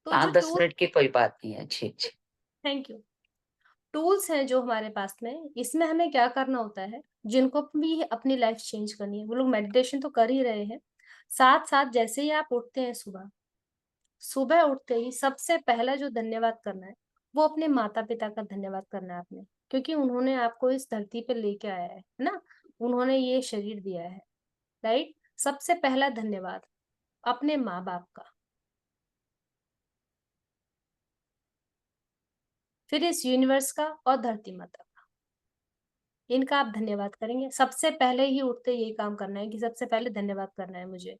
तो जो 5-10 टूल, मिनट की कोई बात नहीं है। जी जी। Thank you. टूल्स हैं जो हमारे पास में, इसमें हमें क्या करना होता है, जिनको भी अपनी लाइफ चेंज करनी है वो लोग मेडिटेशन तो कर ही रहे हैं, साथ साथ जैसे ही आप उठते हैं सुबह, सुबह उठते ही सबसे पहला जो धन्यवाद करना है वो अपने माता पिता का धन्यवाद करना है आपने, क्योंकि उन्होंने आपको इस धरती पे लेके आया है ना, उन्होंने ये शरीर दिया है। राइट। सबसे पहला धन्यवाद अपने माँ बाप का, फिर इस यूनिवर्स का और धरती माता का। इनका आप धन्यवाद करेंगे, सबसे पहले ही उठते यही काम करना है कि सबसे पहले धन्यवाद करना है मुझे।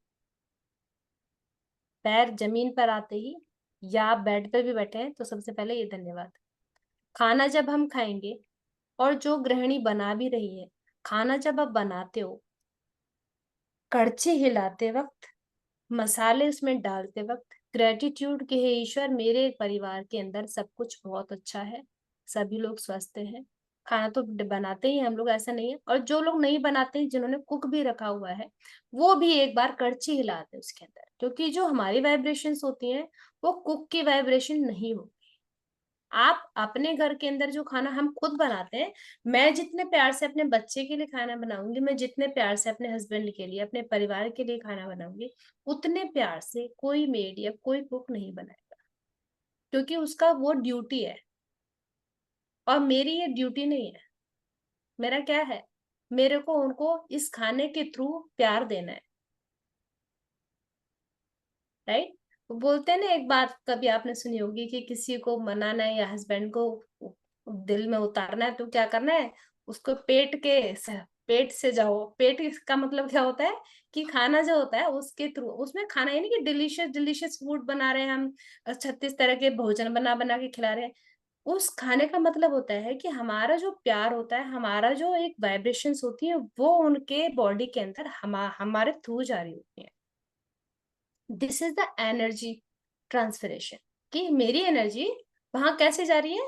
पैर जमीन पर आते ही, या आप बेड पे भी बैठे हैं तो सबसे पहले ये धन्यवाद। खाना जब हम खाएंगे, और जो गृहिणी बना भी रही है, खाना जब आप बनाते हो, कड़छी हिलाते वक्त, मसाले उसमें डालते वक्त ग्रेटिट्यूड के, हे ईश्वर मेरे परिवार के अंदर सब कुछ बहुत अच्छा है, सभी लोग स्वस्थ हैं। खाना तो बनाते ही हैं हम लोग, ऐसा नहीं है। और जो लोग नहीं बनाते हैं, जिन्होंने कुक भी रखा हुआ है, वो भी एक बार कड़छी हिलाते हैं उसके अंदर, क्योंकि जो हमारी वाइब्रेशंस होती हैं वो कुक की वाइब्रेशन नहीं हो। आप अपने घर के अंदर जो खाना हम खुद बनाते हैं, मैं जितने प्यार से अपने बच्चे के लिए खाना बनाऊंगी, मैं जितने प्यार से अपने हस्बैंड के लिए, अपने परिवार के लिए खाना बनाऊंगी, उतने प्यार से कोई मेड या कोई कुक नहीं बनाएगा, क्योंकि उसका वो ड्यूटी है। और मेरी ये ड्यूटी नहीं है। मेरा क्या है, मेरे को उनको इस खाने के थ्रू प्यार देना है। राइट। वो बोलते हैं ना, एक बात कभी आपने सुनी होगी कि किसी को मनाना है या हस्बैंड को दिल में उतारना है तो क्या करना है, उसको पेट से जाओ। पेट का मतलब क्या होता है कि खाना जो होता है उसके थ्रू, उसमें खाना यानी कि डिलीशियस डिलीशियस फूड बना रहे हैं हम, 36 तरह के भोजन बना बना के खिला रहे हैं। उस खाने का मतलब होता है कि हमारा जो प्यार होता है, हमारा जो एक वाइब्रेशंस होती है, वो उनके बॉडी के अंदर हमारे थ्रू जा रही होती है। दिस इज द एनर्जी ट्रांसफरेशन, कि मेरी एनर्जी वहां कैसे जा रही है,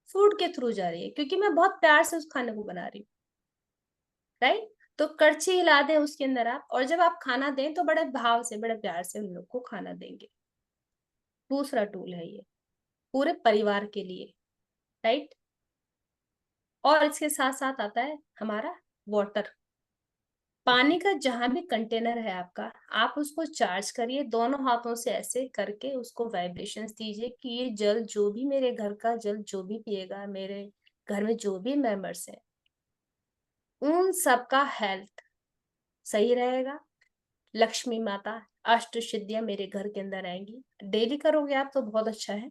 फूड के थ्रू जा रही है, क्योंकि मैं बहुत प्यार से उस खाने को बना रही हूँ। राइट। तो कड़छी हिला दें उसके अंदर आप, और जब आप खाना दें तो बड़े भाव से, बड़े प्यार से उन लोग को खाना देंगे। दूसरा टूल है ये पूरे परिवार के लिए। राइट। और इसके साथ साथ आता है हमारा वाटर, पानी का जहां भी कंटेनर है आपका, आप उसको चार्ज करिए, दोनों हाथों से ऐसे करके उसको वाइब्रेशंस दीजिए कि ये जल, जो भी मेरे घर का जल जो भी पिएगा, मेरे घर में जो भी मेंबर्स हैं, उन सबका हेल्थ सही रहेगा। लक्ष्मी माता अष्ट सिद्धियां मेरे घर के अंदर आएंगी। डेली करोगे आप तो बहुत अच्छा है।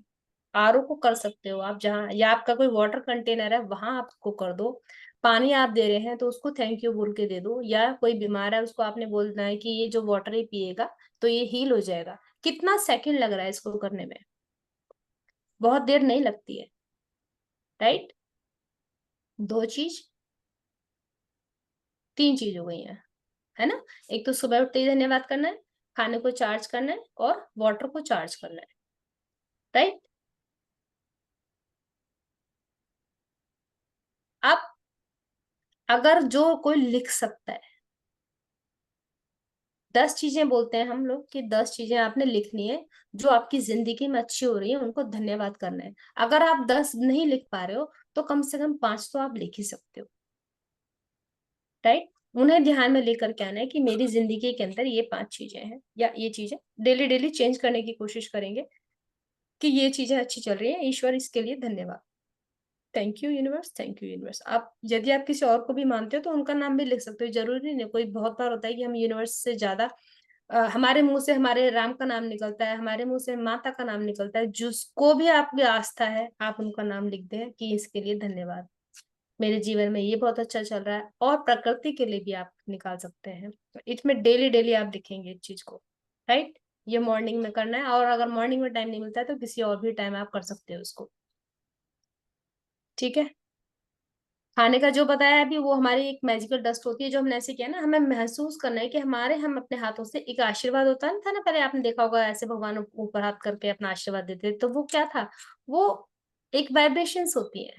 आरओ को कर सकते हो आप, जहाँ या आपका कोई वाटर कंटेनर है वहां आपको कर दो। पानी आप दे रहे हैं तो उसको थैंक यू बोल के दे दो, या कोई बीमार है उसको आपने बोलना है कि ये जो वाटर ही पिएगा तो ये हील हो जाएगा। कितना सेकंड लग रहा है इसको करने में, बहुत देर नहीं लगती है, राइट। 2 चीज, 3 चीज हो गई है ना। एक तो सुबह उठते ही धन्यवाद करना है, खाने को चार्ज करना है और वाटर को चार्ज करना है, राइट। अब अगर जो कोई लिख सकता है, 10 चीजें बोलते हैं हम लोग कि 10 चीजें आपने लिखनी है जो आपकी जिंदगी में अच्छी हो रही है, उनको धन्यवाद करना है। अगर आप 10 नहीं लिख पा रहे हो तो कम से कम 5 तो आप लिख ही सकते हो, राइट। उन्हें ध्यान में लेकर के आना है कि मेरी जिंदगी के अंदर ये 5 चीजें हैं, या ये चीजें डेली डेली चेंज करने की कोशिश करेंगे कि ये चीजें अच्छी चल रही है, ईश्वर इसके लिए धन्यवाद। Thank you universe, thank you universe. आप यदि आप किसी और को भी मानते हो तो उनका नाम भी लिख सकते हो, जरूरी नहीं। कोई बहुत बार होता है कि हम यूनिवर्स से ज्यादा हमारे मुंह से हमारे राम का नाम निकलता है, हमारे मुंह से माता का नाम निकलता है, जिसको भी आपकी आस्था है आप उनका नाम लिख दें कि इसके लिए धन्यवाद, मेरे जीवन में ये बहुत अच्छा चल रहा है। और प्रकृति के लिए भी आप निकाल सकते हैं, इसमें डेली डेली आप लिखेंगे इस चीज को, राइट। ये मॉर्निंग में करना है, और अगर मॉर्निंग में टाइम नहीं मिलता है तो किसी और भी टाइम आप कर सकते हो उसको, ठीक है। खाने का जो बताया है अभी, वो हमारी एक मैजिकल डस्ट होती है जो हमने ऐसे किया ना, हमें महसूस करना है कि हम अपने हाथों से, एक आशीर्वाद होता है ना, था ना पहले आपने देखा होगा ऐसे भगवान ऊपर हाथ करके अपना आशीर्वाद देते, तो वो क्या था, वो एक वाइब्रेशंस होती है।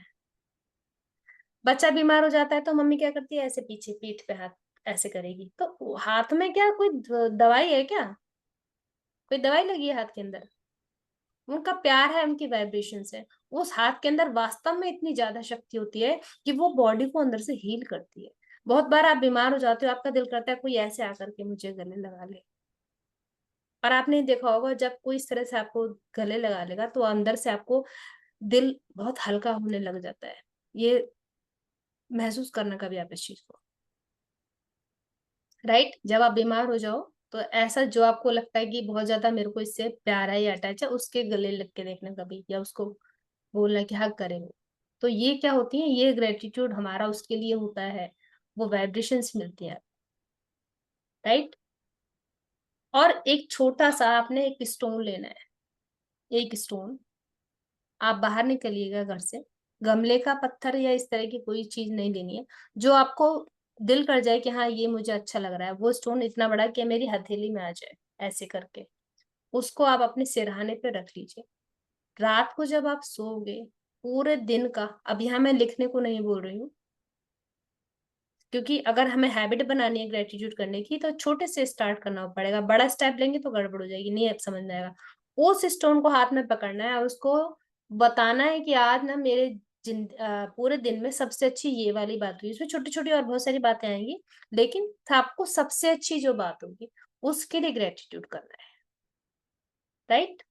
बच्चा बीमार हो जाता है तो मम्मी क्या करती है, ऐसे पीछे पीठ पे हाथ ऐसे करेगी, तो हाथ में क्या कोई दवाई है क्या, कोई दवाई लगी है हाथ के अंदर, उनका प्यार है, उनकी वाइब्रेशन है। उस हाथ के अंदर वास्तव में इतनी ज्यादा शक्ति होती है कि वो बॉडी को अंदर से हील करती है। बहुत बार आप बीमार हो जाते हो, आपका दिल करता है कोई ऐसे आकर के मुझे गले लगा ले, और आपने देखा होगा जब कोई इस तरह से आपको गले लगा लेगा तो अंदर से आपको दिल बहुत हल्का होने लग जाता है। ये महसूस करना कभी आप इस चीज को, राइट। जब आप बीमार हो जाओ तो ऐसा जो आपको लगता है कि बहुत ज्यादा मेरे को इससे प्यार है या अटैच है, उसके गले लग के देखना कभी, या उसको बोलना कि हक करे वो। तो ये क्या होती है, ये ग्रेटिट्यूड हमारा उसके लिए होता है, वो वाइब्रेशंस मिलती है, राइट। और एक छोटा सा आपने एक स्टोन लेना है, एक स्टोन, आप बाहर निकलिएगा घर से, गमले का पत्थर या इस तरह की कोई चीज नहीं लेनी है, जो आपको दिल कर जाए कि हाँ ये मुझे अच्छा लग रहा है। वो स्टोन इतना बड़ा कि मेरी हथेली में आ जाए ऐसे करके, उसको आप अपने सिरहाने पे रख लीजिए। रात को जब आप सोओगे, पूरे दिन का, अब यहाँ मैं लिखने को नहीं बोल रही हूँ, क्योंकि अगर हमें हैबिट बनानी है ग्रेटिट्यूड करने की तो छोटे से स्टार्ट करना पड़ेगा, बड़ा स्टेप लेंगे तो गड़बड़ हो जाएगी, नहीं अब समझ में आएगा। उस स्टोन को हाथ में पकड़ना है और उसको बताना है कि आज ना मेरे पूरे दिन में सबसे अच्छी ये वाली बात हुई। इसमें छोटी छोटी और बहुत सारी बातें आएंगी, लेकिन आपको सबसे अच्छी जो बात होगी उसके लिए ग्रेटिट्यूड करना है, राइट।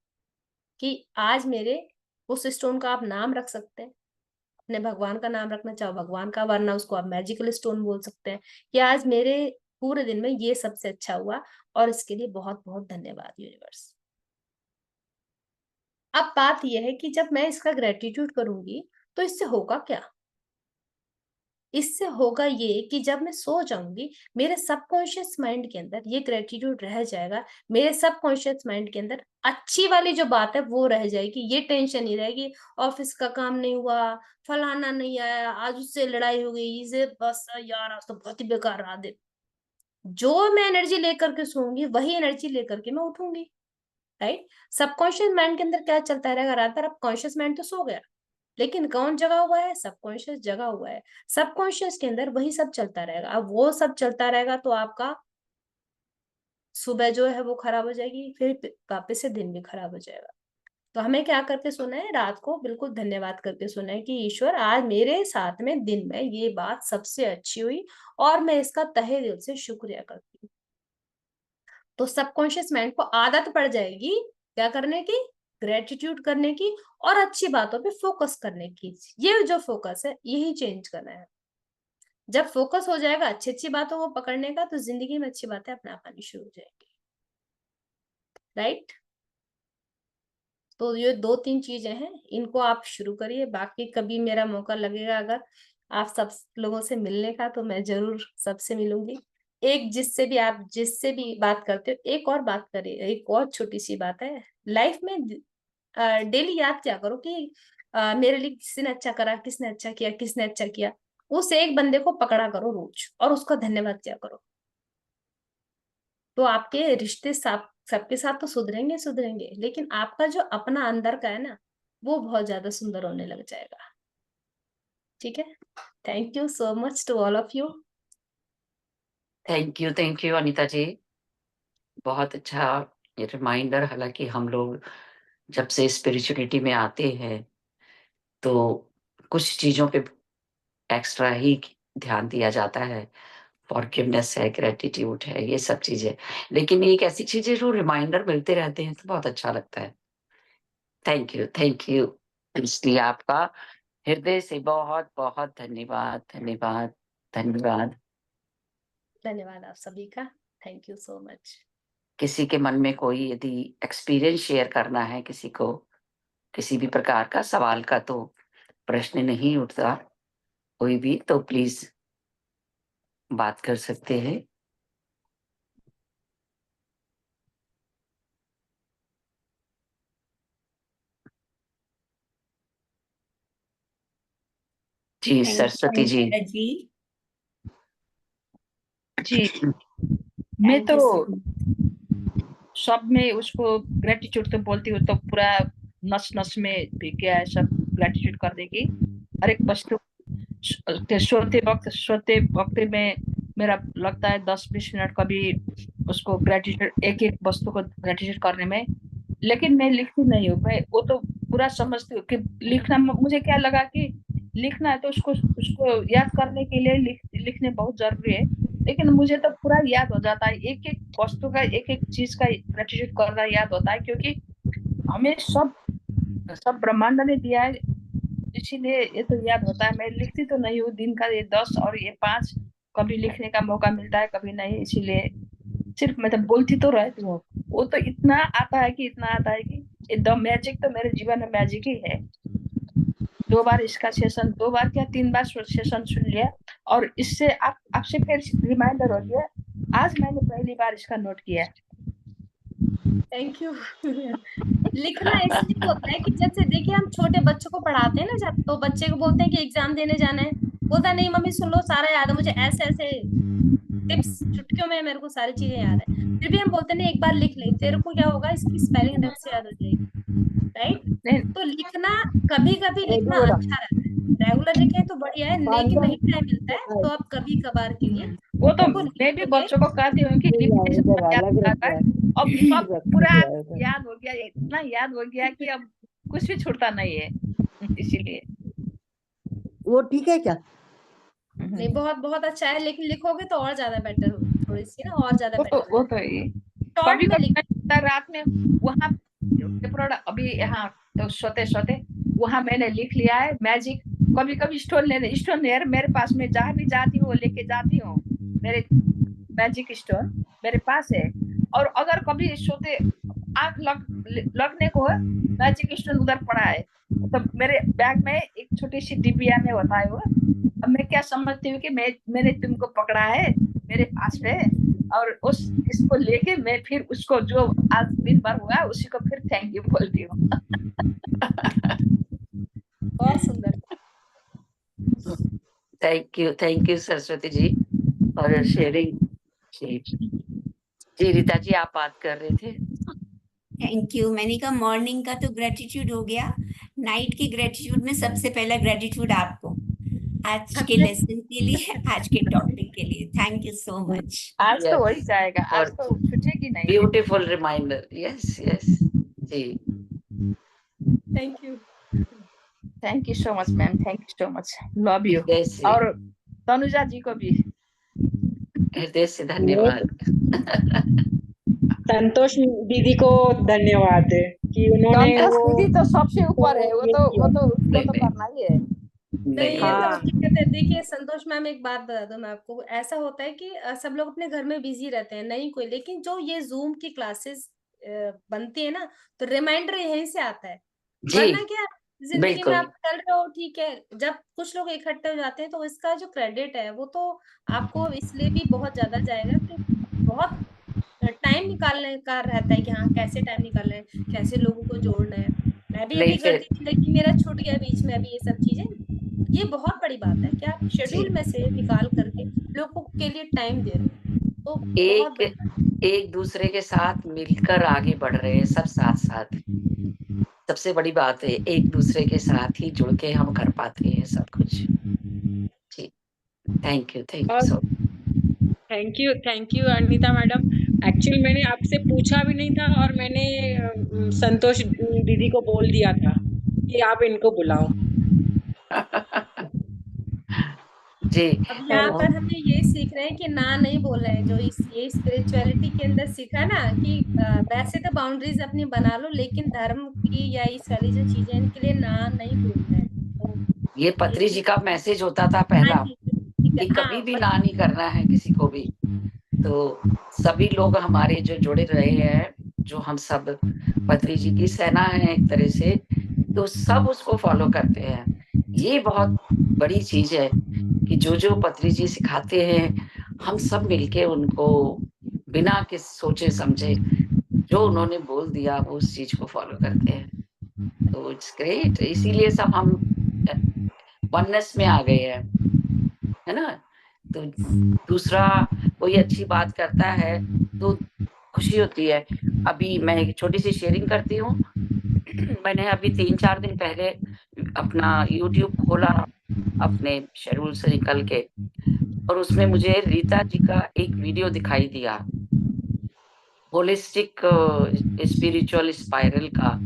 कि आज मेरे, उस स्टोन का आप नाम रख सकते हैं, अपने भगवान का नाम रखना चाहो भगवान का, वरना उसको आप मैजिकल स्टोन बोल सकते हैं कि आज मेरे पूरे दिन में ये सबसे अच्छा हुआ और इसके लिए बहुत बहुत धन्यवाद यूनिवर्स। अब बात यह है कि जब मैं इसका ग्रेटिट्यूड करूंगी तो इससे होगा क्या, इससे होगा ये कि जब मैं सो जाऊंगी मेरे सबकॉन्शियस माइंड के अंदर ये ग्रेटिट्यूड रह जाएगा। मेरे सबकॉन्शियस माइंड के अंदर अच्छी वाली जो बात है वो रह जाएगी, ये टेंशन नहीं रहेगी ऑफिस का काम नहीं हुआ, फलाना नहीं आया, आज उससे लड़ाई हो गई, इसे बस यार आज तो बहुत ही बेकार रहा दिन। जो मैं एनर्जी लेकर के सोऊंगी वही एनर्जी लेकर के मैं उठूंगी, राइट। सबकॉन्शियस माइंड के अंदर क्या चलता रहेगा रात भर, अब कॉन्शियस माइंड तो सो गया, लेकिन कौन जगा हुआ है, सबकॉन्शियस जगा हुआ है। सबकॉन्शियस के अंदर वही सब चलता रहेगा। अब वो सब चलता रहेगा तो आपका सुबह जो है वो खराब हो जाएगी, फिर वापस से दिन भी खराब हो जाएगा। तो हमें क्या करके सोना है, रात को बिल्कुल धन्यवाद करके सोना है कि ईश्वर आज मेरे साथ में दिन में ये बात सबसे अच्छी हुई और मैं इसका तहे दिल से शुक्रिया करती हूँ। तो सबकॉन्शियस माइंड को आदत पड़ जाएगी क्या करने की, ग्रेटिट्यूड करने की और अच्छी बातों पे फोकस करने की। ये जो फोकस है यही चेंज करना है। जब फोकस हो जाएगा अच्छी अच्छी बातों को पकड़ने का, तो जिंदगी में अच्छी बातें अपने आप आनी शुरू हो जाएंगी, राइट। तो ये 2-3 चीजें हैं, इनको आप शुरू करिए। बाकी कभी मेरा मौका लगेगा अगर आप सब लोगों से मिलने का, तो मैं जरूर सबसे मिलूंगी। एक जिससे भी बात करते हो, एक और बात करिए। एक और छोटी सी बात है, लाइफ में डेली याद क्या करो कि मेरे लिए किसी ने अच्छा करा, किसने अच्छा किया, किसने अच्छा किया। उस एक बंदे को पकड़ा करो रोज और उसका धन्यवाद किया करो। तो आपके रिश्ते सबके साथ तो सुधरेंगे सुधरेंगे, लेकिन आपका जो अपना अंदर का है ना, वो बहुत ज्यादा सुंदर होने लग जाएगा। ठीक है, thank you so much to all of you. Thank you Anita ji, बहुत अच्छा ये रिमाइंडर। हालांकि हम लोग जब से स्पिरिचुअलिटी में आते हैं तो कुछ चीजों पे एक्स्ट्रा ही ध्यान दिया जाता है, फॉरगिवनेस है, ग्रेटिट्यूड है, ये सब चीजें। लेकिन एक ऐसी चीज है जो रिमाइंडर मिलते रहते हैं तो बहुत अच्छा लगता है। थैंक यू इसलिए आपका हृदय से बहुत बहुत धन्यवाद धन्यवाद धन्यवाद। धन्यवाद आप सभी का, थैंक यू सो मच। किसी के मन में कोई यदि एक्सपीरियंस शेयर करना है, किसी को किसी भी प्रकार का सवाल का, तो प्रश्न नहीं उठता कोई भी, तो प्लीज बात कर सकते हैं। जी सरस्वती जी। जी, मैं तो सब में उसको ग्रेटिट्यूड तो बोलती हूँ, तो पूरा नस नस में भीग गया है सब ग्रेटिट्यूड करने की। हर एक वस्तु सोते वक्त में मेरा लगता है 10-20 मिनट कभी उसको ग्रेटिट्यूड, एक एक वस्तु को ग्रेटिट्यूड करने में। लेकिन मैं लिखती नहीं हूँ, मैं वो तो पूरा समझती हूँ कि लिखना, मुझे क्या लगा कि लिखना है तो उसको उसको याद करने के लिए लिखने बहुत जरूरी है। लेकिन मुझे तो पूरा याद हो जाता है, एक एक वस्तु का, एक एक चीज का ग्रेटिट्यूड करना याद होता है, क्योंकि हमें सब ब्रह्मांड ने दिया है, इसीलिए ये तो याद होता है। मैं लिखती तो नहीं हूँ, दिन का ये 10 और ये 5 कभी लिखने का मौका मिलता है, कभी नहीं, इसीलिए सिर्फ मैं तो बोलती तो रहती हूँ। वो तो इतना आता है कि एकदम मैजिक, तो मेरे जीवन में मैजिक ही है। 2 बार इसका सेशन, 2 बार क्या 3 बार सेशन सुन लिया, और इससे आपसे फिर रिमाइंडर हो गया। आज मैंने पहली बार इसका नोट किया। Thank you. लिखना इसलिए होता है कि जैसे देखिए हम छोटे बच्चों को पढ़ाते हैं ना, जब तो बच्चे को बोलते हैं कि एग्जाम देने जाना है, बोलता नहीं मम्मी सुन लो सारा याद है मुझे, ऐसे ऐसे टिप्स चुटकियों में मेरे को सारी चीजें याद है। फिर भी हम बोलते नहीं एक बार लिख ले, तेरे को क्या होगा इसकी स्पेलिंग ढंग से याद हो जाएगी, राइट। तो लिखना कभी कभी लिखना अच्छा रहता है, रेगुलर लिखें तो बढ़िया है, लेकिन नहीं टाइम मिलता है तो आप कभी कभार के लिए वो तो उनको मैं भी लिखोगे। बच्चों को कहती हूँ कि लिखने से बहुत याद आता है। अब सब पूरा याद हो गया, इतना याद हो गया कि अब कुछ भी छूटता नहीं है, इसीलिए। वो ठीक है क्या? नहीं बहुत बहुत अच्छा है, लेकिन लिखोगे तो और ज्यादा बेटर हो, थोड़ी सी ना और ज्यादा बेटर वो तो ये शॉर्ट कभी में कभी लिखो। रात में वहाँ अभी यहाँ तो सोते सोते वहाँ मैंने लिख लिया है मैजिक। कभी कभी स्टोन मेरे पास में जहाँ भी जाती हूँ लेके जाती हूँ, मेरे मैजिक स्टोन मेरे पास है। और अगर कभी सोते आग लगने को है, मैजिक स्टोन उधर पड़ा है, तो मेरे बैग में एक छोटी सी डिबिया में होता है वो। अब मैं क्या समझती हूँ कि मैंने तुमको पकड़ा है मेरे पास में, और इसको लेके मैं फिर उसको जो आज दिन भर हुआ उसी को फिर थैंक यू बोलती हूँ। बहुत सुंदर। Thank you Saraswati ji for sharing. जी रीता जी आप बात कर रहे थे। Thank you. मैंने कहा मॉर्निंग का तो ग्रेटिट्यूड हो गया, नाइट की ग्रेटिट्यूड में सबसे पहला ग्रेटिट्यूड आपको, आज के लेसन के लिए, आज के टॉपिक के लिए। Thank you so much. आज तो वही जाएगा, आज और तो छूटेगी नहीं। Beautiful reminder. यस यस जी, thank you. Thank you so much ma'am, thank you so much, love you. जैसे और तनुजा जी को भी हृदय से धन्यवाद। संतोष दीदी को धन्यवाद कि उन्होंने संतोष वो दीदी तो सबसे ऊपर है, वो तो नहीं, नहीं। करना ही है। नहीं, ये है। तो हाँ हकीकत है। देखिए संतोष मैम, एक बात बता दूं मैं आपको, ऐसा होता है कि सब लोग अपने घर में बिजी रहते हैं, नहीं कोई, लेकिन जो ये जूम की क्लासेस बनती है ना, तो रिमाइंडर यहीं से आता है। जी वरना क्या, जिंदगी में बिल्कुल। आप चल रहे हो ठीक है, जब कुछ लोग इकट्ठे हो जाते हैं तो इसका जो क्रेडिट है वो तो आपको इसलिए भी बहुत ज्यादा जाएगा कि बहुत टाइम निकालने का रहता है कि हाँ कैसे टाइम निकालना है, कैसे लोगों को जोड़ना है। मैं भी नहीं अभी फिर करती थी, लेकिन मेरा छूट गया बीच में अभी ये सब चीजें। ये बहुत बड़ी बात है कि आप जी, शेड्यूल में से निकाल करके लोगों के लिए टाइम दे रहे हो, तो बहुत एक बड़ी बात है। एक दूसरे के साथ मिलकर आगे बढ़ रहे हैं सब साथ साथ। सबसे बड़ी बात है, एक दूसरे के साथ ही जुड़ के हम कर पाते हैं सब कुछ। जी, थैंक यू और सो। Thank you Anita madam. Actually मैंने आपसे पूछा भी नहीं था, और मैंने संतोष दीदी को बोल दिया था कि आप इनको बुलाओ। जी, अब यहाँ और पर हमें ये सीख रहे हैं कि ना नहीं बोल रहे हैं, जो ये स्पिरिचुअलिटी के अंदर सीखा ना कि वैसे तो बाउंड्रीज अपनी बना लो, लेकिन धर्म की या इस वाली जो चीजें हैं, इनके लिए ना नहीं बोलना है। तो ये ये पत्री जी चीज, का मैसेज होता था हाँ पहला जी ठीक है, कि हाँ कभी भी ना नहीं करना है किसी को भी। तो सभी लोग हमारे जो जुड़े रहे हैं, जो हम सब पत्री जी की सेना है एक तरह से, तो सब उसको फॉलो करते हैं। ये बहुत बड़ी चीज है कि जो जो पत्री जी सिखाते हैं, हम सब मिलके उनको बिना किस सोचे समझे जो उन्होंने बोल दिया वो उस चीज को फॉलो करते हैं। तो इट्स ग्रेट, इसीलिए सब हम वननेस में आ गए हैं, है ना। तो दूसरा कोई अच्छी बात करता है तो खुशी होती है। अभी मैं एक छोटी सी शेयरिंग करती हूँ। मैंने अभी 3-4 दिन पहले अपना यूट्यूब खोला अपने शेड्यूल से निकल के, और उसमें मुझे रीता जी का एक वीडियो दिखाई दिया, होलिस्टिक स्पिरिचुअल स्पाइरल का।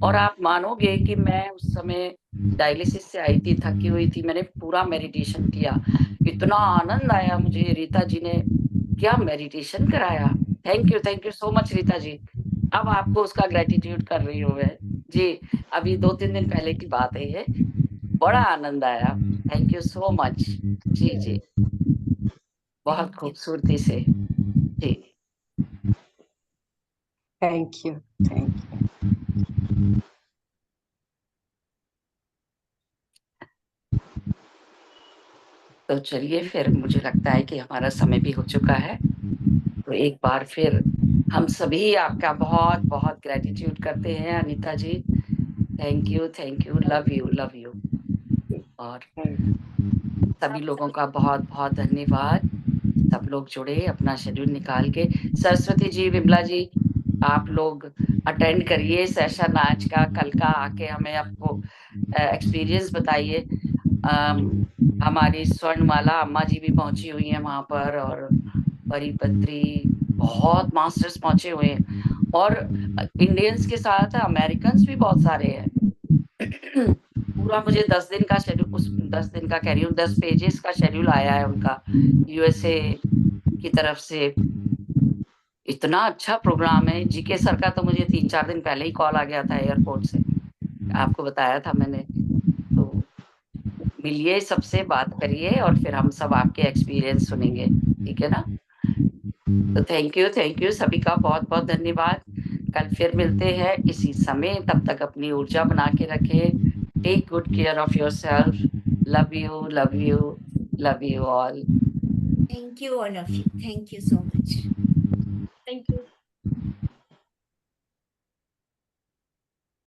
और आप मानोगे कि मैं उस समय डायलिसिस से आई थी, थकी हुई थी, मैंने पूरा मेडिटेशन किया। इतना आनंद आया मुझे, रीता जी ने क्या मेडिटेशन कराया। Thank you so much Rita ji. अब आपको उसका ग्रेटिट्यूड कर रही हूँ मैं। जी, अभी 2-3 दिन पहले की बात है ये। बड़ा आनंद आया। Thank you so much. जी, बहुत थैंक यू खूबसूरती से। जी, थैंक यू। तो चलिए फिर मुझे लगता है कि हमारा समय भी हो चुका है। तो एक बार फिर हम सभी आपका बहुत ग्रेटिट्यूड करते हैं Anita ji. Thank you, love you. और सभी लोगों का बहुत धन्यवाद। सब लोग जुड़े अपना शेड्यूल निकाल के। सरस्वती जी, विमला जी, आप लोग अटेंड करिए सेशन आज का, कल का आके हमें आपको एक्सपीरियंस बताइए। हमारी स्वर्णमाला अम्मा जी भी पहुंची हुई हैं वहां पर, और परिपत्री बहुत मास्टर्स पहुंचे हुए हैं, और इंडियंस के साथ अमेरिकन्स भी बहुत सारे हैं। पूरा मुझे 10 दिन का शेड्यूल, उस 10 दिन का कह रही हूँ, 10 पेजेस का शेड्यूल आया है उनका यूएसए की तरफ से। इतना अच्छा प्रोग्राम है। जीके सर का तो मुझे 3-4 दिन पहले ही कॉल आ गया था एयरपोर्ट से, आपको बताया था मैंने। तो मिलिए, सबसे बात करिए, और फिर हम सब आपके एक्सपीरियंस सुनेंगे, ठीक है ना। तो थैंक यू सभी का बहुत धन्यवाद। कल फिर मिलते हैं इसी समय, तब तक अपनी ऊर्जा बना के रखें। Take good care of yourself. Love you all. Thank you, all of you. Thank you so much. Thank you.